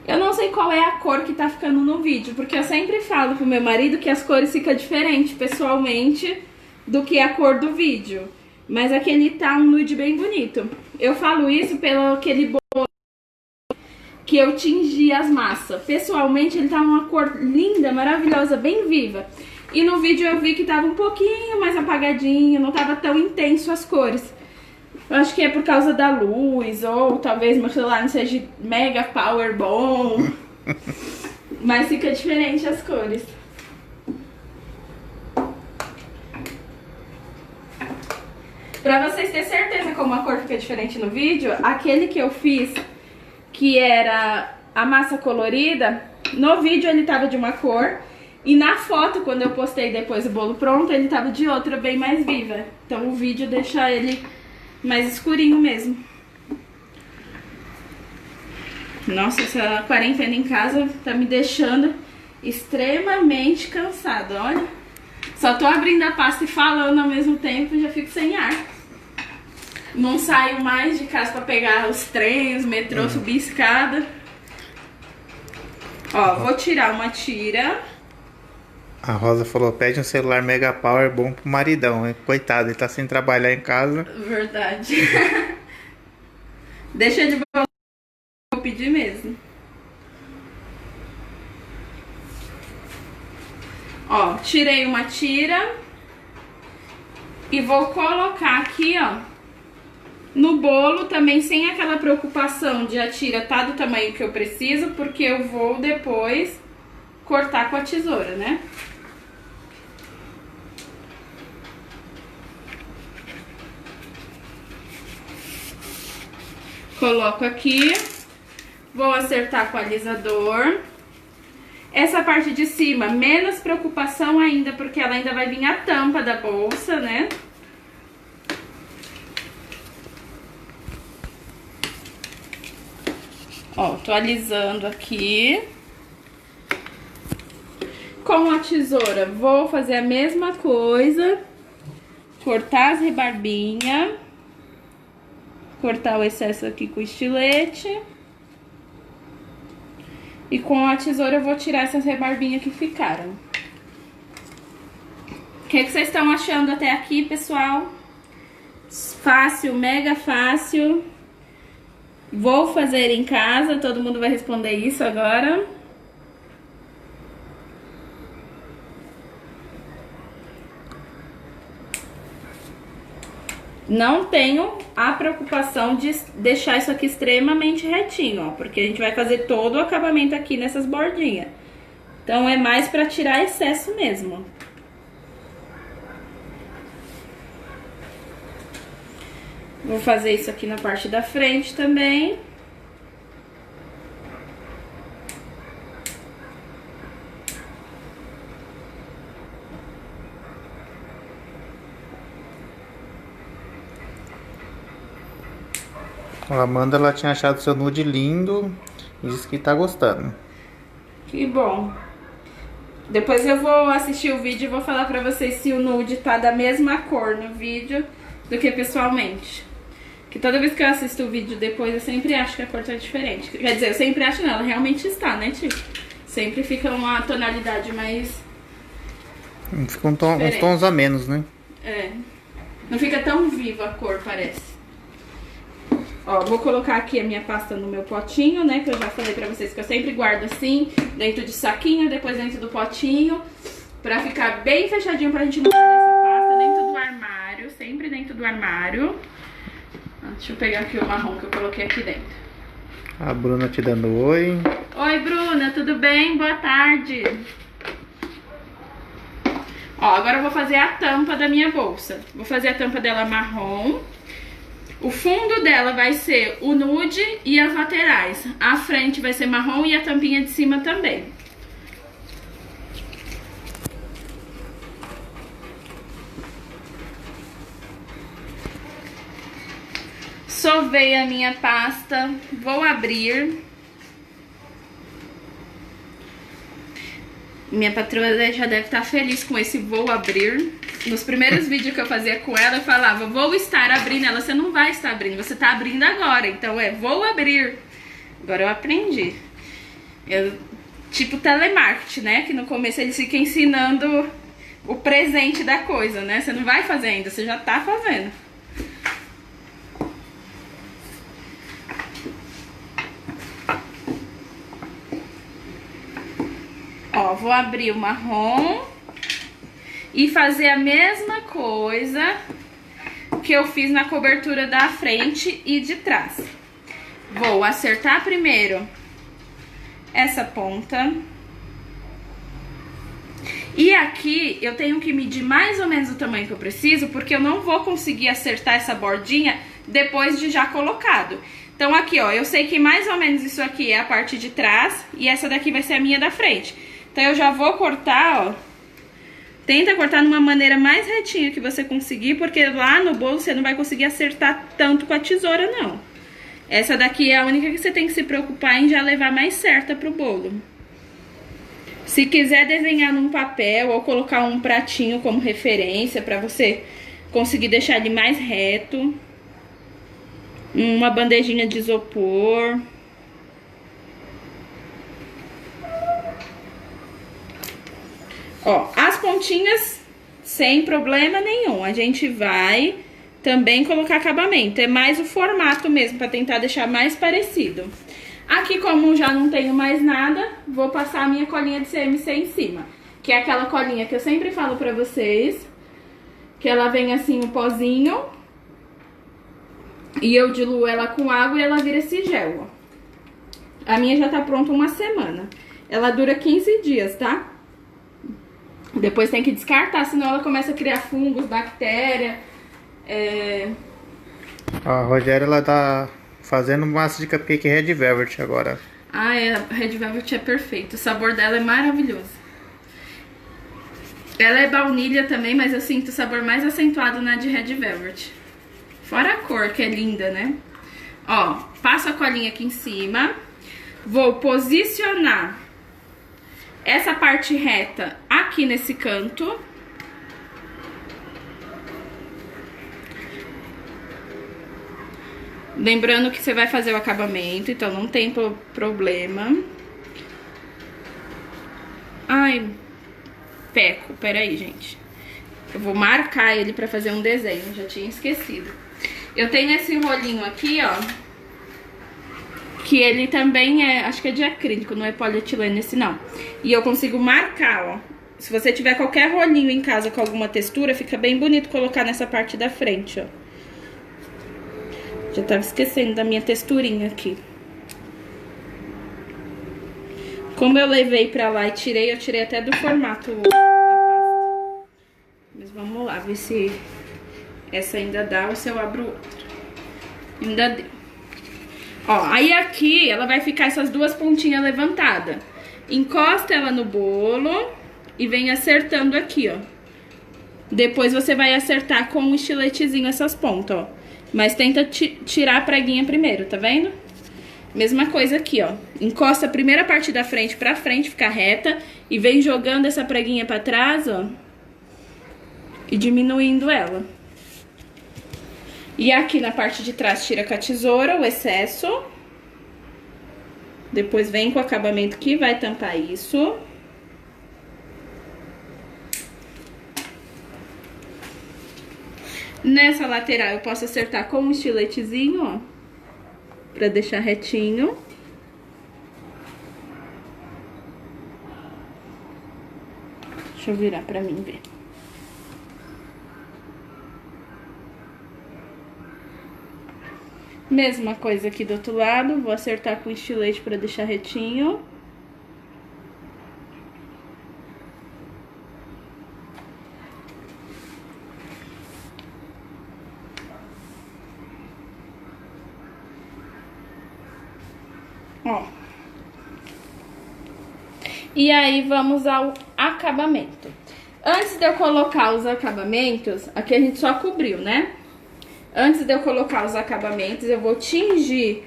Eu não sei qual é a cor que tá ficando no vídeo, porque eu sempre falo pro meu marido que as cores ficam diferentes pessoalmente do que a cor do vídeo. Mas aquele tá um nude bem bonito. Eu falo isso pelo aquele bolo que eu tingi as massas. Pessoalmente ele tá uma cor linda, maravilhosa, bem viva. E no vídeo eu vi que tava um pouquinho mais apagadinho, não tava tão intenso as cores. Eu acho que é por causa da luz, ou talvez meu celular não seja mega power bom. Mas fica diferente as cores. Pra vocês terem certeza como a cor fica diferente no vídeo, aquele que eu fiz, que era a massa colorida, no vídeo ele tava de uma cor, e na foto, quando eu postei depois o bolo pronto, ele tava de outra, bem mais viva. Então o vídeo deixa ele mais escurinho mesmo. Nossa, essa quarentena em casa tá me deixando extremamente cansada, olha. Só tô abrindo a pasta e falando ao mesmo tempo e já fico sem ar. Não saio mais de casa pra pegar os trens, metrô, subir escada. Ó, vou tirar uma tira. A Rosa falou, pede um celular Mega Power bom pro maridão, hein? Coitado, ele tá sem trabalhar em casa. Verdade. Deixa ele voltar, vou pedir mesmo. Ó, tirei uma tira e vou colocar aqui, ó, no bolo também sem aquela preocupação de a tira tá do tamanho que eu preciso, porque eu vou depois cortar com a tesoura, né? Coloco aqui, vou acertar com o alisador. Essa parte de cima, menos preocupação ainda, porque ela ainda vai vir a tampa da bolsa, né? Ó, tô alisando aqui. Com a tesoura, vou fazer a mesma coisa. Cortar as rebarbinhas. Cortar o excesso aqui com o estilete. E com a tesoura eu vou tirar essas rebarbinhas que ficaram. O que vocês estão achando até aqui, pessoal? Fácil, mega fácil. Vou fazer em casa, todo mundo vai responder isso agora. Não tenho a preocupação de deixar isso aqui extremamente retinho, ó, porque a gente vai fazer todo o acabamento aqui nessas bordinhas. Então é mais pra tirar excesso mesmo. Vou fazer isso aqui na parte da frente também. A Amanda, ela tinha achado seu nude lindo e disse que tá gostando. Que bom. Depois eu vou assistir o vídeo e vou falar pra vocês se o nude tá da mesma cor no vídeo do que pessoalmente. Que toda vez que eu assisto o vídeo depois eu sempre acho que a cor tá diferente. Quer dizer, eu sempre acho não, ela realmente está, né, tio? Sempre fica uma tonalidade mais... Fica uns tons a menos, né? É. Não fica tão viva a cor, parece. Ó, vou colocar aqui a minha pasta no meu potinho, né? Que eu já falei pra vocês que eu sempre guardo assim, dentro de saquinho, depois dentro do potinho. Pra ficar bem fechadinho, pra gente não perder essa pasta dentro do armário. Sempre dentro do armário. Deixa eu pegar aqui o marrom que eu coloquei aqui dentro. A Bruna te dando oi. Oi, Bruna, tudo bem? Boa tarde. Ó, agora eu vou fazer a tampa da minha bolsa. Vou fazer a tampa dela marrom. O fundo dela vai ser o nude e as laterais. A frente vai ser marrom e a tampinha de cima também. Sovei a minha pasta, vou abrir. Minha patroa já deve estar feliz com esse vou abrir. Nos primeiros vídeos que eu fazia com ela, eu falava, vou estar abrindo. Ela, você não vai estar abrindo, você está abrindo agora. Então vou abrir. Agora eu aprendi. Tipo telemarketing, né? Que no começo eles ficam ensinando o presente da coisa, né? Você não vai fazer ainda, você já tá fazendo. Ó, vou abrir o marrom e fazer a mesma coisa que eu fiz na cobertura da frente e de trás. Vou acertar primeiro essa ponta. E aqui eu tenho que medir mais ou menos o tamanho que eu preciso, porque eu não vou conseguir acertar essa bordinha depois de já colocado. Então aqui, ó, eu sei que mais ou menos isso aqui é a parte de trás e essa daqui vai ser a minha da frente. Então eu já vou cortar, ó. Tenta cortar de uma maneira mais retinha que você conseguir, porque lá no bolo você não vai conseguir acertar tanto com a tesoura, não. Essa daqui é a única que você tem que se preocupar em já levar mais certa pro bolo. Se quiser desenhar num papel ou colocar um pratinho como referência pra você conseguir deixar ele mais reto. Uma bandejinha de isopor. Ó, as pontinhas sem problema nenhum. A gente vai também colocar acabamento. É mais o formato mesmo, pra tentar deixar mais parecido. Aqui, como já não tenho mais nada, vou passar a minha colinha de CMC em cima. Que é aquela colinha que eu sempre falo pra vocês. Que ela vem assim, o pozinho. E eu diluo ela com água e ela vira esse gel, ó. A minha já tá pronta uma semana. Ela dura 15 dias, tá? Depois tem que descartar, senão ela começa a criar fungos, bactéria. A Rogéria, ela tá fazendo massa de cupcake Red Velvet agora. Ah, a Red Velvet é perfeito. O sabor dela é maravilhoso. Ela é baunilha também, mas eu sinto o sabor mais acentuado na de Red Velvet. Fora a cor, que é linda, né? Ó, passo a colinha aqui em cima. Vou posicionar essa parte reta aqui nesse canto. Lembrando que você vai fazer o acabamento, então não tem problema. Ai, peco, peraí, gente. Eu vou marcar ele pra fazer um desenho, já tinha esquecido. Eu tenho esse rolinho aqui, ó. Que ele também é, acho que é de acrílico, não é polietileno esse não. E eu consigo marcar, ó. Se você tiver qualquer rolinho em casa com alguma textura, fica bem bonito colocar nessa parte da frente, ó. Já tava esquecendo da minha texturinha aqui. Como eu levei pra lá e tirei, eu tirei até do formato a pasta. Mas vamos lá, ver se essa ainda dá ou se eu abro outra. Ainda deu. Ó, aí aqui ela vai ficar essas duas pontinhas levantadas. Encosta ela no bolo e vem acertando aqui, ó. Depois você vai acertar com um estiletezinho essas pontas, ó. Mas tenta tirar a preguinha primeiro, tá vendo? Mesma coisa aqui, ó. Encosta a primeira parte da frente pra frente, fica reta. E vem jogando essa preguinha pra trás, ó. E diminuindo ela. E aqui na parte de trás tira com a tesoura o excesso. Depois vem com o acabamento que vai tampar isso. Nessa lateral eu posso acertar com um estiletezinho, ó. Pra deixar retinho. Deixa eu virar pra mim ver. Mesma coisa aqui do outro lado, vou acertar com estilete pra deixar retinho. Ó. E aí vamos ao acabamento. Antes de eu colocar os acabamentos, aqui a gente só cobriu, né? Antes de eu colocar os acabamentos, eu vou tingir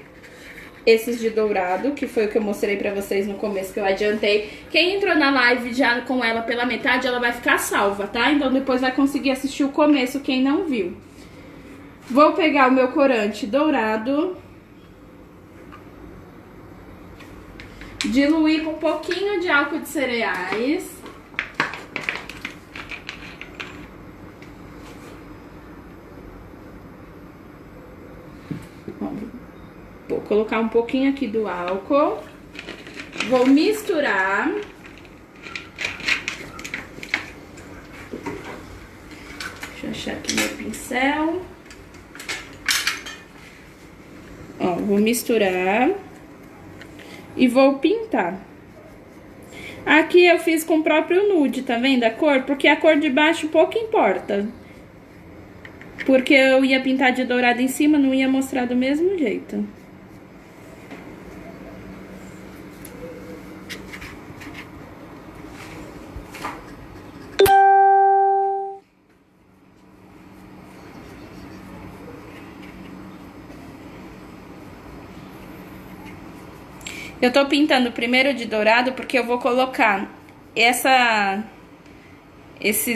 esses de dourado, que foi o que eu mostrei pra vocês no começo, que eu adiantei. Quem entrou na live já com ela pela metade, ela vai ficar salva, tá? Então depois vai conseguir assistir o começo, quem não viu. Vou pegar o meu corante dourado. Diluir com um pouquinho de álcool de cereais. Vou colocar um pouquinho aqui do álcool. Vou misturar. Deixa eu achar aqui meu pincel. Ó, vou misturar. E vou pintar. Aqui eu fiz com o próprio nude, tá vendo a cor? Porque a cor de baixo pouco importa. Porque eu ia pintar de dourado em cima, não ia mostrar do mesmo jeito. Eu tô pintando primeiro de dourado porque eu vou colocar esse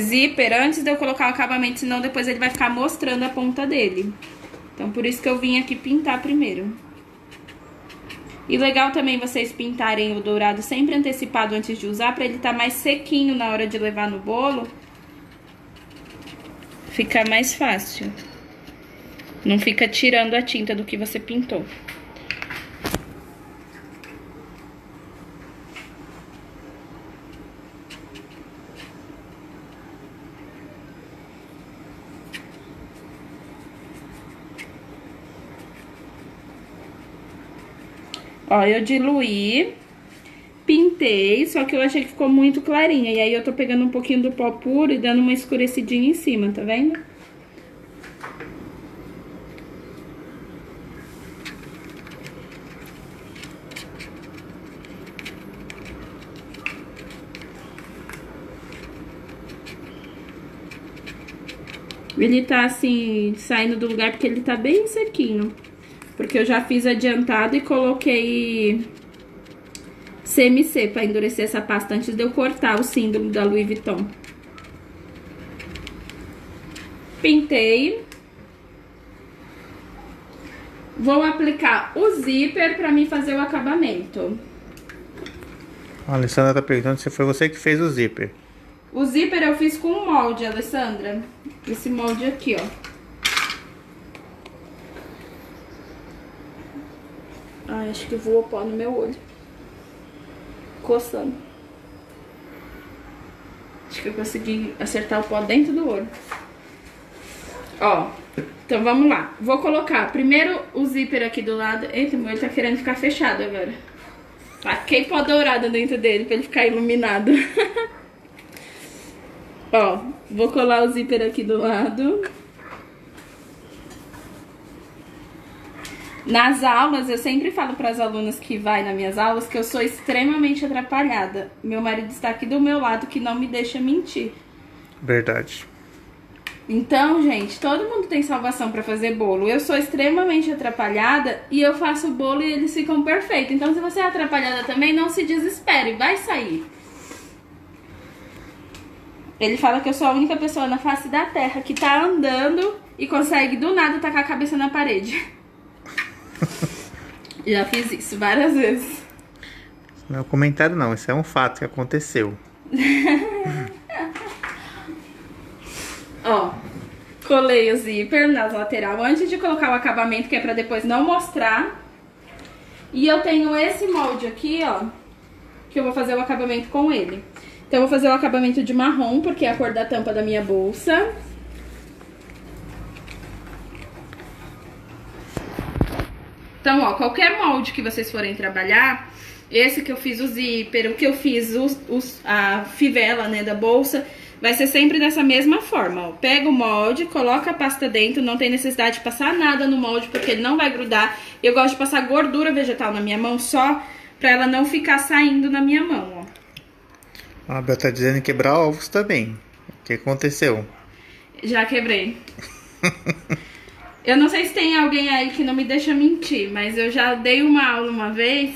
zíper antes de eu colocar o acabamento, senão depois ele vai ficar mostrando a ponta dele. Então por isso que eu vim aqui pintar primeiro. E legal também vocês pintarem o dourado sempre antecipado antes de usar, pra ele tá mais sequinho na hora de levar no bolo. Fica mais fácil. Não fica tirando a tinta do que você pintou. Ó, eu diluí, pintei, só que eu achei que ficou muito clarinha. E aí eu tô pegando um pouquinho do pó puro e dando uma escurecidinha em cima, tá vendo? Ele tá assim, saindo do lugar porque ele tá bem sequinho. Porque eu já fiz adiantado e coloquei CMC pra endurecer essa pasta antes de eu cortar o símbolo da Louis Vuitton. Pintei. Vou aplicar o zíper pra mim fazer o acabamento. A Alessandra tá perguntando se foi você que fez o zíper. O zíper eu fiz com um molde, Alessandra. Esse molde aqui, ó. Ai, acho que voou pó no meu olho. Coçando. Acho que eu consegui acertar o pó dentro do olho. Ó, então vamos lá. Vou colocar primeiro o zíper aqui do lado. Eita, meu olho tá querendo ficar fechado agora. Taquei pó dourado dentro dele pra ele ficar iluminado. Ó, vou colar o zíper aqui do lado. Nas aulas, eu sempre falo para as alunas que vai nas minhas aulas que eu sou extremamente atrapalhada. Meu marido está aqui do meu lado, que não me deixa mentir. Verdade. Então, gente, todo mundo tem salvação para fazer bolo. Eu sou extremamente atrapalhada e eu faço o bolo e eles ficam perfeitos. Então, se você é atrapalhada também, não se desespere, vai sair. Ele fala que eu sou a única pessoa na face da terra que tá andando e consegue do nada tacar a cabeça na parede. Já fiz isso várias vezes. Isso não é um comentário não, isso é um fato que aconteceu. Ó, colei o zíper nas laterais antes de colocar o acabamento, que é pra depois não mostrar. E eu tenho esse molde aqui, ó, que eu vou fazer o acabamento com ele. Então eu vou fazer o acabamento de marrom, porque é a cor da tampa da minha bolsa. Então, ó, qualquer molde que vocês forem trabalhar, esse que eu fiz o zíper, o que eu fiz a fivela, né, da bolsa, vai ser sempre dessa mesma forma, ó. Pega o molde, coloca a pasta dentro, não tem necessidade de passar nada no molde, porque ele não vai grudar. Eu gosto de passar gordura vegetal na minha mão só, pra ela não ficar saindo na minha mão, ó. A Bel tá dizendo quebrar ovos também. O que aconteceu? Já quebrei. Eu não sei se tem alguém aí que não me deixa mentir, mas eu já dei uma aula uma vez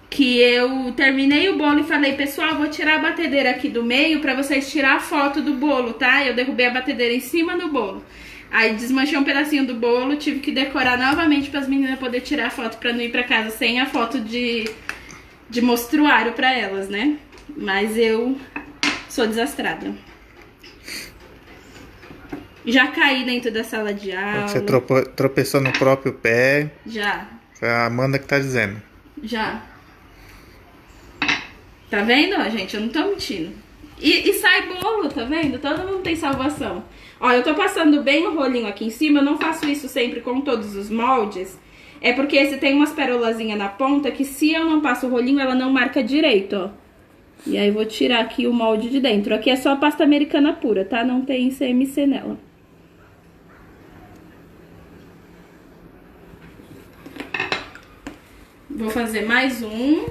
que eu terminei o bolo e falei, pessoal, vou tirar a batedeira aqui do meio pra vocês tirar a foto do bolo, tá? Eu derrubei a batedeira em cima do bolo. Aí desmanchei um pedacinho do bolo, tive que decorar novamente para as meninas poderem tirar a foto pra não ir pra casa sem a foto de mostruário pra elas, né? Mas eu sou desastrada. Já caí dentro da sala de aula. Você tropeçou no próprio pé. Já. Foi a Amanda que tá dizendo. Já. Tá vendo, ó, gente? Eu não tô mentindo. E sai bolo, tá vendo? Todo mundo tem salvação. Ó, eu tô passando bem o rolinho aqui em cima. Eu não faço isso sempre com todos os moldes. É porque esse tem umas perolazinhas na ponta que se eu não passo o rolinho, ela não marca direito, ó. E aí vou tirar aqui o molde de dentro. Aqui é só pasta americana pura, tá? Não tem CMC nela. Vou fazer mais um.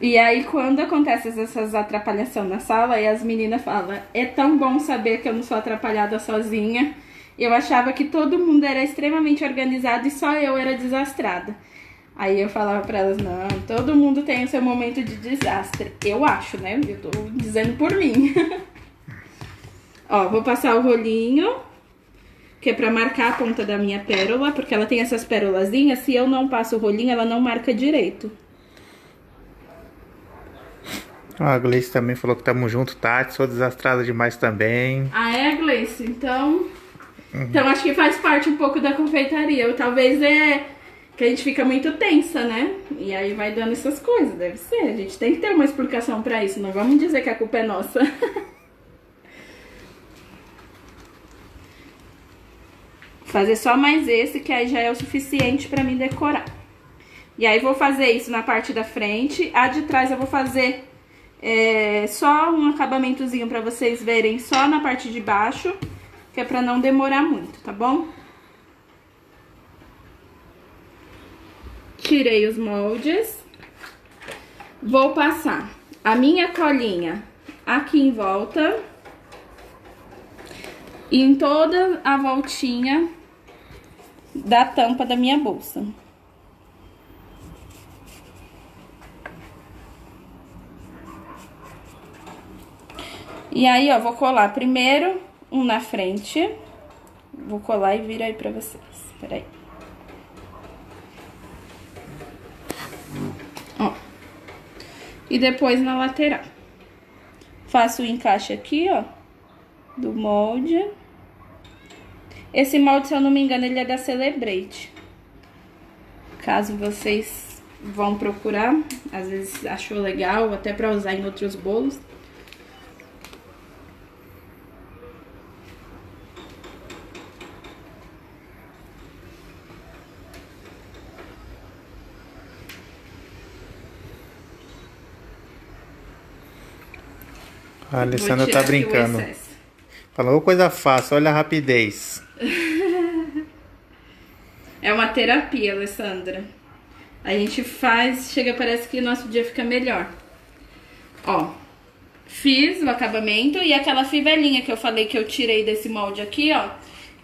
E aí, quando acontece essas atrapalhações na sala, aí as meninas falam, é tão bom saber que eu não sou atrapalhada sozinha. Eu achava que todo mundo era extremamente organizado e só eu era desastrada. Aí eu falava pra elas, não, todo mundo tem o seu momento de desastre. Eu acho, né? Eu tô dizendo por mim. Ó, vou passar o rolinho, que é pra marcar a ponta da minha pérola, porque ela tem essas pérolazinhas, se eu não passo o rolinho, ela não marca direito. A Gleice também falou que tamo junto, Tati. Sou desastrada demais também. Ah, é, Gleice? Então acho que faz parte um pouco da confeitaria. Talvez é que a gente fica muito tensa, né? E aí vai dando essas coisas, deve ser. A gente tem que ter uma explicação pra isso, não vamos dizer que a culpa é nossa. Fazer só mais esse, que aí já é o suficiente pra mim decorar. E aí vou fazer isso na parte da frente. A de trás eu vou fazer só um acabamentozinho pra vocês verem só na parte de baixo, que é pra não demorar muito, tá bom? Tirei os moldes. Vou passar a minha colinha aqui em volta e em toda a voltinha da tampa da minha bolsa. E aí, ó, vou colar primeiro um na frente. Vou colar e vir aí pra vocês. Peraí. Ó. E depois na lateral. Faço o encaixe aqui, ó, do molde. Esse molde, se eu não me engano, ele é da Celebrate. Caso vocês vão procurar, às vezes achou legal, até pra usar em outros bolos. A Alessandra tá brincando. Falou coisa fácil, olha a rapidez. É uma terapia, Alessandra. A gente faz, chega, parece que nosso dia fica melhor. Ó, fiz o acabamento e aquela fivelinha que eu falei que eu tirei desse molde aqui, ó,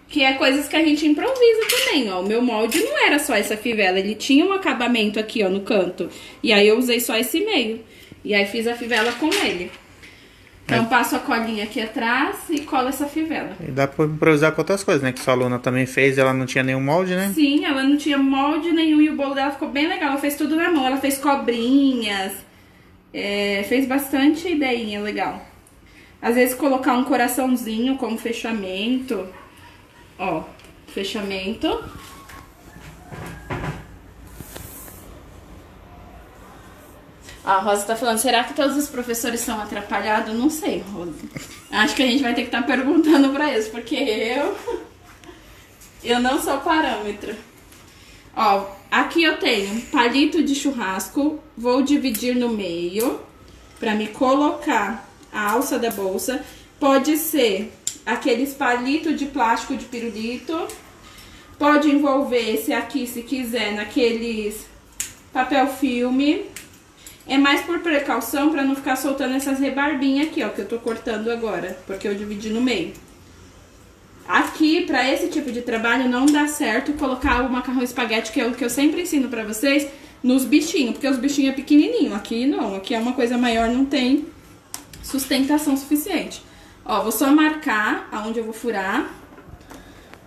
que é coisas que a gente improvisa também, ó. O meu molde não era só essa fivela, ele tinha um acabamento aqui, ó, no canto. E aí eu usei só esse meio. E aí fiz a fivela com ele. Então passo a colinha aqui atrás e colo essa fivela. E dá pra improvisar com outras coisas, né? Que sua aluna também fez, ela não tinha nenhum molde, né? Sim, ela não tinha molde nenhum e o bolo dela ficou bem legal. Ela fez tudo na mão, ela fez cobrinhas, fez bastante ideinha legal. Às vezes colocar um coraçãozinho como fechamento. Ó, fechamento. A Rosa tá falando, será que todos os professores são atrapalhados? Não sei, Rosa. Acho que a gente vai ter que estar perguntando pra eles, porque eu não sou parâmetro. Ó, aqui eu tenho palito de churrasco, vou dividir no meio pra me colocar a alça da bolsa. Pode ser aqueles palitos de plástico de pirulito, pode envolver esse aqui, se quiser, naqueles papel filme. É mais por precaução pra não ficar soltando essas rebarbinhas aqui, ó, que eu tô cortando agora, porque eu dividi no meio. Aqui, pra esse tipo de trabalho, não dá certo colocar o macarrão espaguete, que é o que eu sempre ensino pra vocês, nos bichinhos, porque os bichinhos é pequenininho. Aqui não, aqui é uma coisa maior, não tem sustentação suficiente. Ó, vou só marcar aonde eu vou furar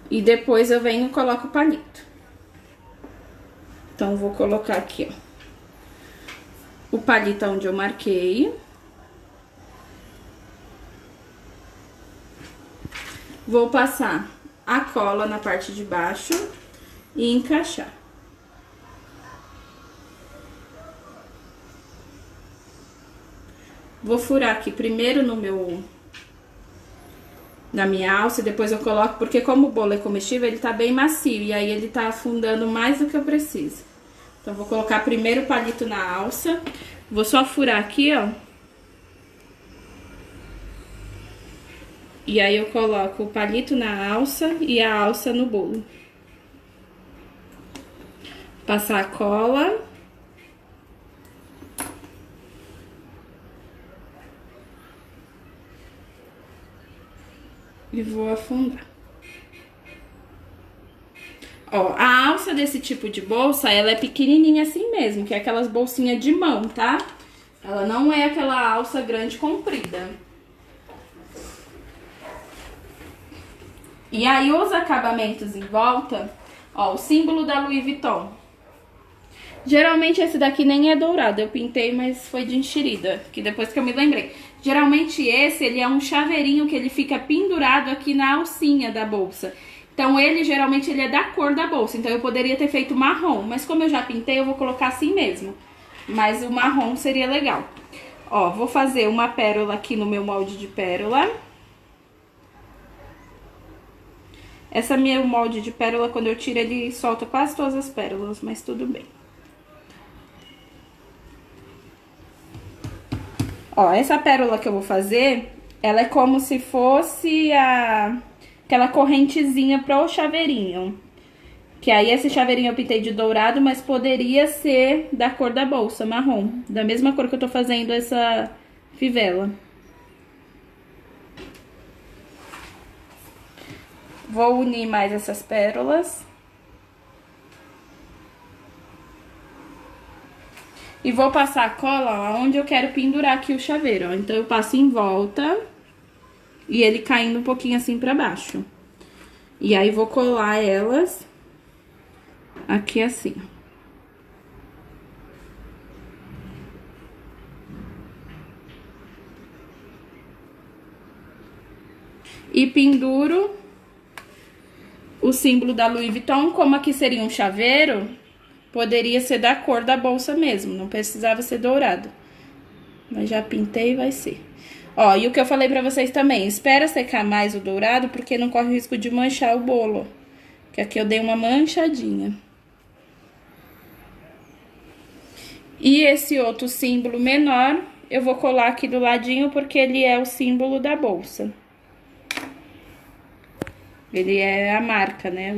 e depois eu venho e coloco o palito. Então, vou colocar aqui, ó, o palito onde eu marquei. Vou passar a cola na parte de baixo e encaixar. Vou furar aqui primeiro no na minha alça e depois eu coloco, porque como o bolo é comestível, ele tá bem macio e aí ele tá afundando mais do que eu preciso. Então eu vou colocar primeiro o palito na alça, vou só furar aqui, ó. E aí eu coloco o palito na alça e a alça no bolo. Passar a cola. E vou afundar. Ó, a alça desse tipo de bolsa, ela é pequenininha assim mesmo, que é aquelas bolsinhas de mão, tá? Ela não é aquela alça grande comprida. E aí os acabamentos em volta, ó, o símbolo da Louis Vuitton. Geralmente esse daqui nem é dourado, eu pintei, mas foi de enxerida, que depois que eu me lembrei. Geralmente esse, ele é um chaveirinho que ele fica pendurado aqui na alcinha da bolsa. Então ele, geralmente, ele é da cor da bolsa, então eu poderia ter feito marrom, mas como eu já pintei, eu vou colocar assim mesmo. Mas o marrom seria legal. Ó, vou fazer uma pérola aqui no meu molde de pérola. Essa meu molde de pérola, quando eu tiro, ele solta quase todas as pérolas, mas tudo bem. Ó, essa pérola que eu vou fazer, ela é como se fosse aquela correntezinha pro chaveirinho. Que aí esse chaveirinho eu pintei de dourado, mas poderia ser da cor da bolsa, marrom. Da mesma cor que eu tô fazendo essa fivela. Vou unir mais essas pérolas. E vou passar a cola ó, onde eu quero pendurar aqui o chaveiro, ó. Então, eu passo em volta e ele caindo um pouquinho assim pra baixo. E aí, vou colar elas aqui assim, ó. E penduro o símbolo da Louis Vuitton, como aqui seria um chaveiro... Poderia ser da cor da bolsa mesmo, não precisava ser dourado. Mas já pintei e vai ser. Ó, e o que eu falei pra vocês também, espera secar mais o dourado, porque não corre o risco de manchar o bolo. Que aqui eu dei uma manchadinha. E esse outro símbolo menor, eu vou colar aqui do ladinho, porque ele é o símbolo da bolsa. Ele é a marca, né,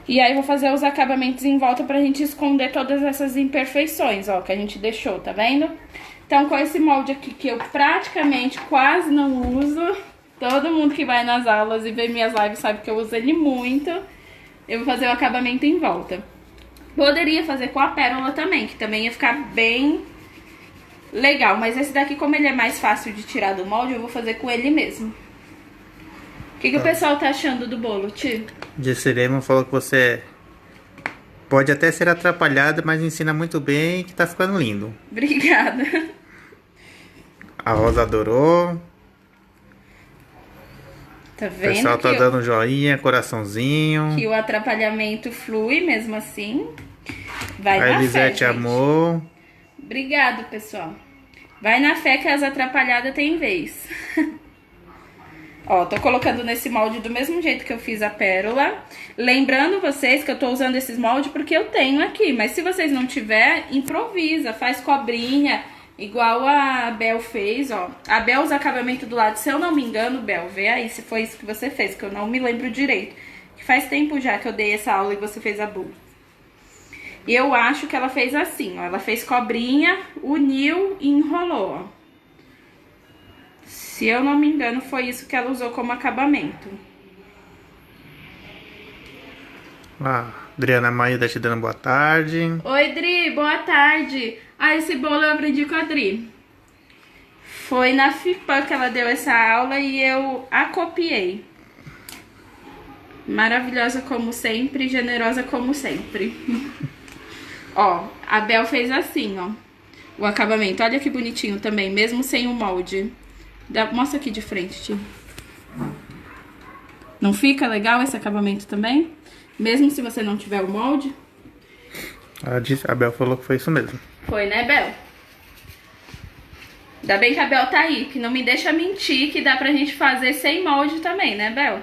E aí, vou fazer os acabamentos em volta pra gente esconder todas essas imperfeições, ó, que a gente deixou, tá vendo? Então, com esse molde aqui, que eu praticamente quase não uso, todo mundo que vai nas aulas e vê minhas lives sabe que eu uso ele muito, eu vou fazer o acabamento em volta. Poderia fazer com a pérola também, que também ia ficar bem legal, mas esse daqui, como ele é mais fácil de tirar do molde, eu vou fazer com ele mesmo. O que o pessoal tá achando do bolo, tio? Jessilema falou que você pode até ser atrapalhada, mas ensina muito bem e que tá ficando lindo. Obrigada. A Rosa adorou. Tá O vendo pessoal tá que dando joinha, coraçãozinho. que o atrapalhamento flui mesmo assim? Vai A na fé, Elisete gente. amou. Obrigado, pessoal. Vai na fé que as atrapalhadas têm vez. Ó, tô colocando nesse molde do mesmo jeito que eu fiz a pérola. Lembrando vocês que eu tô usando esses moldes porque eu tenho aqui. Mas se vocês não tiver, improvisa, faz cobrinha, igual a Bel fez, ó. A Bel usa acabamento do lado, se eu não me engano, Bel, vê aí se foi isso que você fez, que eu não me lembro direito. Que faz tempo já que eu dei essa aula e você fez a blusa. E eu acho que ela fez assim, ó. Ela fez cobrinha, uniu e enrolou, ó. Se eu não me engano, foi isso que ela usou como acabamento. Ah, Adriana Maia tá te dando boa tarde. Oi, Dri, boa tarde. Ah, esse bolo eu aprendi com a Dri. Foi na FIPAM que ela deu essa aula e eu a copiei. Maravilhosa como sempre, generosa como sempre. Ó, a Bel fez assim, ó. O acabamento. Olha que bonitinho também, mesmo sem o molde. Mostra aqui de frente, tio. Não fica legal esse acabamento também? Mesmo se você não tiver o molde? A Bel falou que foi isso mesmo. Foi, né, Bel? Ainda bem que a Bel tá aí, que não me deixa mentir, que dá pra gente fazer sem molde também, né, Bel?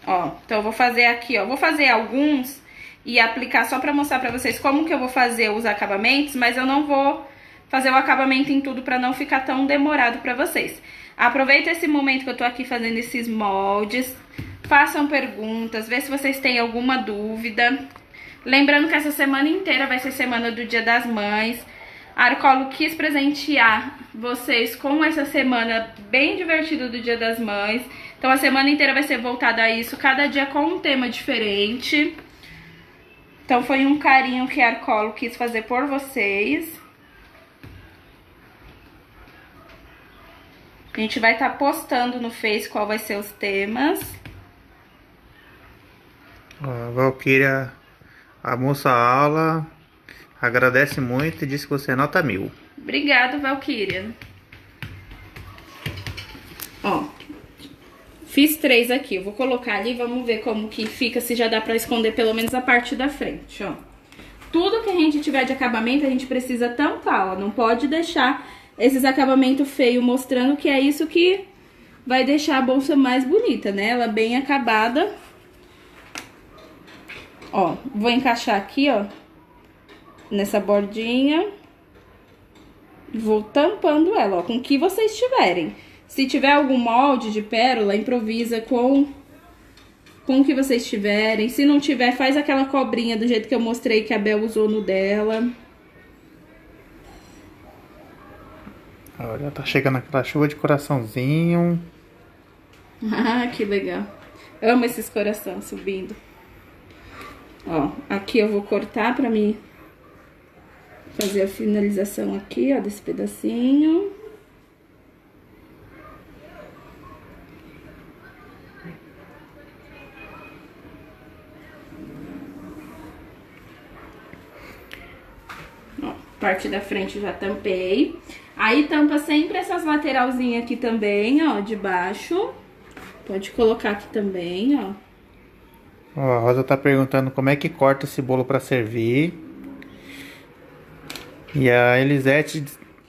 Ó, então eu vou fazer aqui, ó. Vou fazer alguns e aplicar só pra mostrar pra vocês como que eu vou fazer os acabamentos, mas eu não vou fazer o acabamento em tudo pra não ficar tão demorado pra vocês. Aproveita esse momento que eu tô aqui fazendo esses moldes, façam perguntas, vê se vocês têm alguma dúvida. Lembrando que essa semana inteira vai ser semana do Dia das Mães. A Arcolo quis presentear vocês com essa semana bem divertida do Dia das Mães. Então a semana inteira vai ser voltada a isso, cada dia com um tema diferente. Então foi um carinho que a Arcolo quis fazer por vocês. A gente vai estar postando no Face qual vai ser os temas. A Valquíria, a moça aula, agradece muito e disse que você é nota 1000. Obrigada, Valquíria. Ó, fiz 3 aqui. Eu vou colocar ali, vamos ver como que fica, se já dá pra esconder pelo menos a parte da frente, ó. Tudo que a gente tiver de acabamento, a gente precisa tampar, ó. Não pode deixar esses acabamentos feios mostrando que é isso que vai deixar a bolsa mais bonita, né? Ela bem acabada. Ó, vou encaixar aqui, ó, nessa bordinha. Vou tampando ela, ó, com o que vocês tiverem. Se tiver algum molde de pérola, improvisa com o que vocês tiverem. Se não tiver, faz aquela cobrinha do jeito que eu mostrei que a Bel usou no dela. Olha, tá chegando aquela chuva de coraçãozinho. Ah, que legal. Amo esses corações subindo. Ó, aqui eu vou cortar pra mim fazer a finalização aqui, ó, desse pedacinho. Ó, parte da frente já tampei. Aí tampa sempre essas lateralzinhas aqui também, ó, de baixo. Pode colocar aqui também, ó. Ó, a Rosa tá perguntando como é que corta esse bolo pra servir. E a Elisete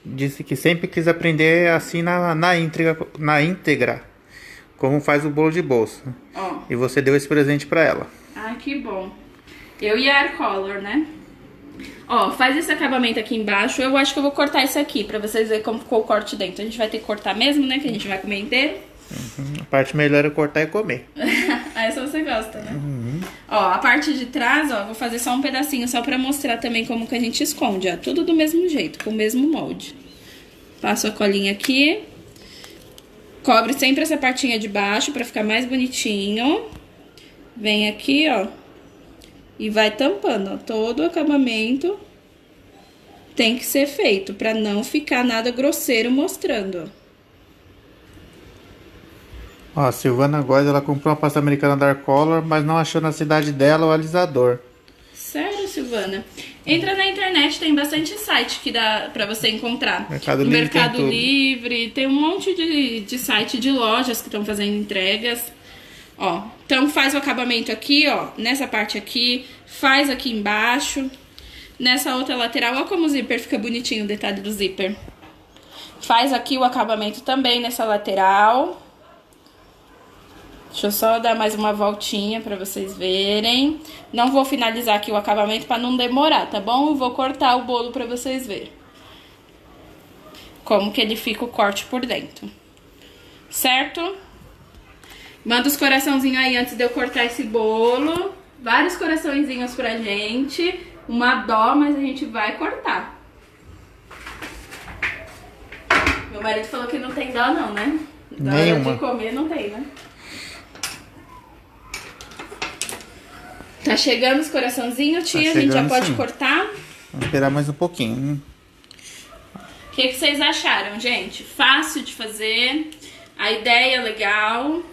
disse que sempre quis aprender assim na íntegra como faz o bolo de bolsa. Ó. E você deu esse presente pra ela. Ah, que bom. Eu e a Arcolor, né? Ó, faz esse acabamento aqui embaixo. Eu acho que eu vou cortar esse aqui pra vocês verem como ficou o corte dentro. A gente vai ter que cortar mesmo, né? Que a gente vai comer inteiro. A parte melhor é cortar e comer. Essa você gosta, né? Ó, a parte de trás, ó, vou fazer só um pedacinho só pra mostrar também como que a gente esconde, ó. Tudo do mesmo jeito, com o mesmo molde. Passo a colinha aqui. Cobre sempre essa partinha de baixo pra ficar mais bonitinho. Vem aqui, ó. E vai tampando, ó. Todo o acabamento tem que ser feito pra não ficar nada grosseiro mostrando, ó. Ó, a Silvana Góes, ela comprou uma pasta americana da Arcolor, mas não achou na cidade dela o alisador. Sério, Silvana? Entra na internet, tem bastante site que dá pra você encontrar. Mercado No Livre Mercado tem tudo. Livre, tem um monte de site de lojas que estão fazendo entregas. Ó, então faz o acabamento aqui, ó, nessa parte aqui, faz aqui embaixo. Nessa outra lateral, ó como o zíper fica bonitinho, o detalhe do zíper. Faz aqui o acabamento também nessa lateral. Deixa eu só dar mais uma voltinha pra vocês verem. Não vou finalizar aqui o acabamento pra não demorar, tá bom? Eu vou cortar o bolo pra vocês verem como que ele fica o corte por dentro. Certo? Manda os coraçãozinhos aí antes de eu cortar esse bolo. Vários coraçõezinhos pra gente. Uma dó, mas a gente vai cortar. Meu marido falou que não tem dó não, né? Da hora Nenhuma. de comer não tem, né? Tá chegando os coraçãozinhos, tia? Tá A gente já chegando, pode sim. cortar? Vamos esperar mais um pouquinho. O que vocês acharam, gente? Fácil de fazer. A ideia é legal.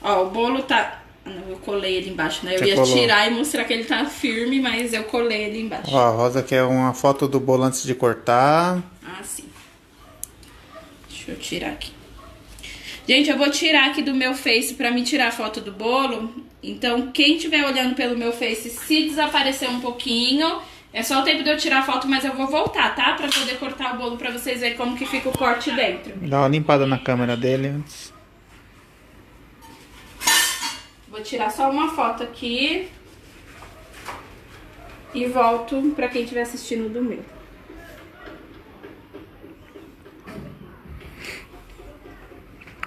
Ó, o bolo tá... Ah, não, eu colei ele embaixo, né? Eu Você ia colou. tirar e mostrar que ele tá firme, mas eu colei ele embaixo. Ó, a Rosa quer uma foto do bolo antes de cortar. Ah, sim. Deixa eu tirar aqui. Gente, eu vou tirar aqui do meu Face pra me tirar a foto do bolo. Então, quem estiver olhando pelo meu Face, se desaparecer um pouquinho, é só o tempo de eu tirar a foto, mas eu vou voltar, tá? Pra poder cortar o bolo pra vocês verem como que fica o corte dentro. Dá uma limpada na câmera dele antes. Vou tirar só uma foto aqui. E volto pra quem estiver assistindo do meu.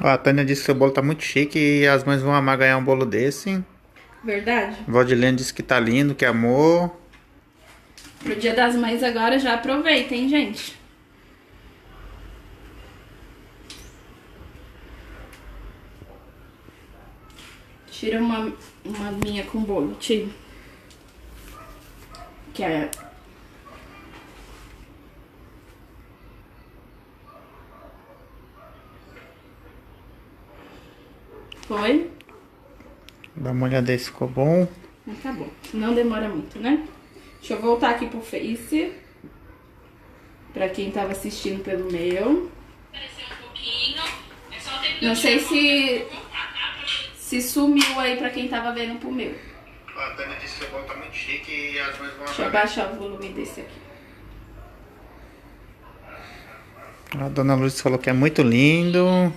Ó, a Tânia disse que seu bolo tá muito chique e as mães vão amar ganhar um bolo desse. Verdade? Valdilene disse que tá lindo, que amou. Pro Dia das Mães agora já aproveitem, gente. Tira uma minha com bolo, tira. Que é... Foi? Dá uma olhada aí se ficou bom. Tá bom. Não demora muito, né? Deixa eu voltar aqui pro Face. Pra quem tava assistindo pelo meu. Não sei se sumiu aí pra quem tava vendo pro meu. A Tânia disse que seu bolo tá muito chique e as mães vão Deixa eu abaixar o volume desse aqui. A dona Lúcia falou que é muito lindo.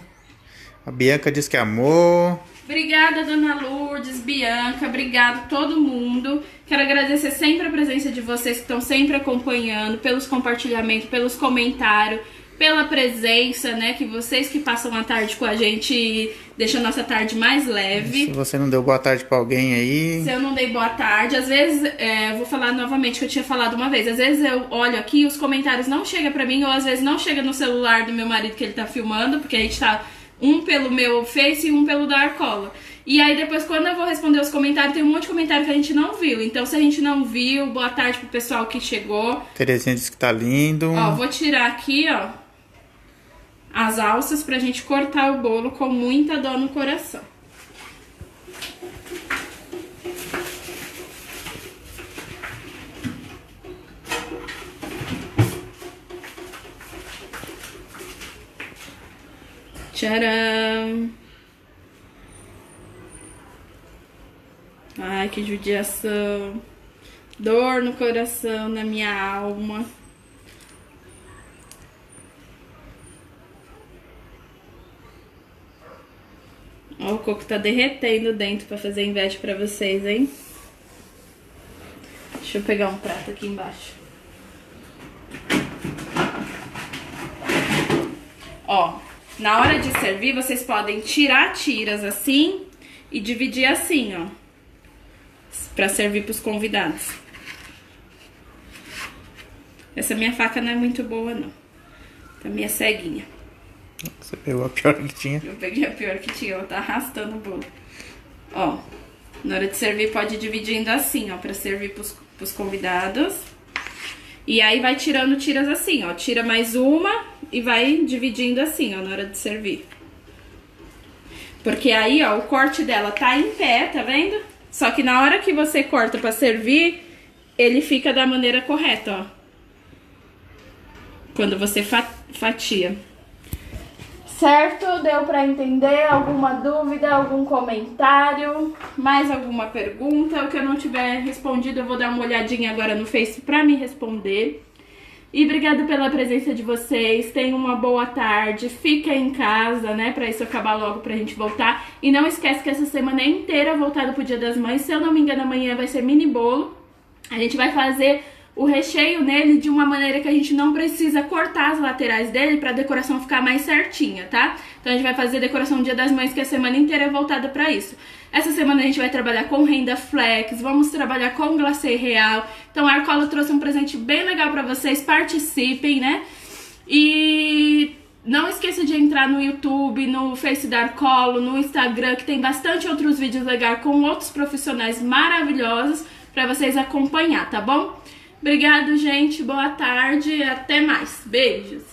A Bianca disse que amou. Obrigada, Dona Lourdes, Bianca, obrigado todo mundo. Quero agradecer sempre a presença de vocês que estão sempre acompanhando, pelos compartilhamentos, pelos comentários, pela presença, né? Que vocês que passam a tarde com a gente deixam a nossa tarde mais leve. Se você não deu boa tarde pra alguém aí... Se eu não dei boa tarde, às vezes, vou falar novamente que eu tinha falado uma vez, às vezes eu olho aqui e os comentários não chegam pra mim, ou às vezes não chega no celular do meu marido que ele tá filmando, porque a gente tá... um pelo meu Face e um pelo da Arcola. E aí depois, quando eu vou responder os comentários, tem um monte de comentário que a gente não viu. Então, se a gente não viu, boa tarde pro pessoal que chegou. Terezinha disse que tá lindo. Ó, vou tirar aqui, ó, as alças pra gente cortar o bolo com muita dor no coração. Tcharam! Ai, que judiação. Dor no coração, na minha alma. Ó, o coco tá derretendo dentro pra fazer inveja pra vocês, hein? Deixa eu pegar um prato aqui embaixo. Ó, na hora de servir, vocês podem tirar tiras assim e dividir assim, ó. Pra servir pros convidados. Essa minha faca não é muito boa, não. Tá meio ceguinha. Você pegou a pior que tinha. Eu peguei a pior que tinha, ela tá arrastando o bolo. Ó, na hora de servir pode ir dividindo assim, ó, pra servir pros convidados. E aí vai tirando tiras assim, ó. Tira mais uma e vai dividindo assim, ó, na hora de servir. Porque aí, ó, o corte dela tá em pé, tá vendo? Só que na hora que você corta pra servir, ele fica da maneira correta, ó. Quando você fatia. Certo? Deu pra entender? Alguma dúvida, algum comentário? Mais alguma pergunta? O que eu não tiver respondido, eu vou dar uma olhadinha agora no Face pra me responder. E obrigada pela presença de vocês. Tenham uma boa tarde. Fiquem em casa, né? Pra isso acabar logo, pra gente voltar. E não esquece que essa semana é inteira voltada pro Dia das Mães. Se eu não me engano, amanhã vai ser mini bolo. A gente vai fazer o recheio nele de uma maneira que a gente não precisa cortar as laterais dele pra decoração ficar mais certinha, tá? Então a gente vai fazer decoração do Dia das Mães, que a semana inteira é voltada pra isso. Essa semana a gente vai trabalhar com renda flex, vamos trabalhar com glacê real. Então a Arcola trouxe um presente bem legal pra vocês, participem, né? E não esqueça de entrar no YouTube, no Face da Arcola, no Instagram, que tem bastante outros vídeos legais com outros profissionais maravilhosos pra vocês acompanhar, tá bom? Obrigado, gente. Boa tarde. Até mais. Beijos.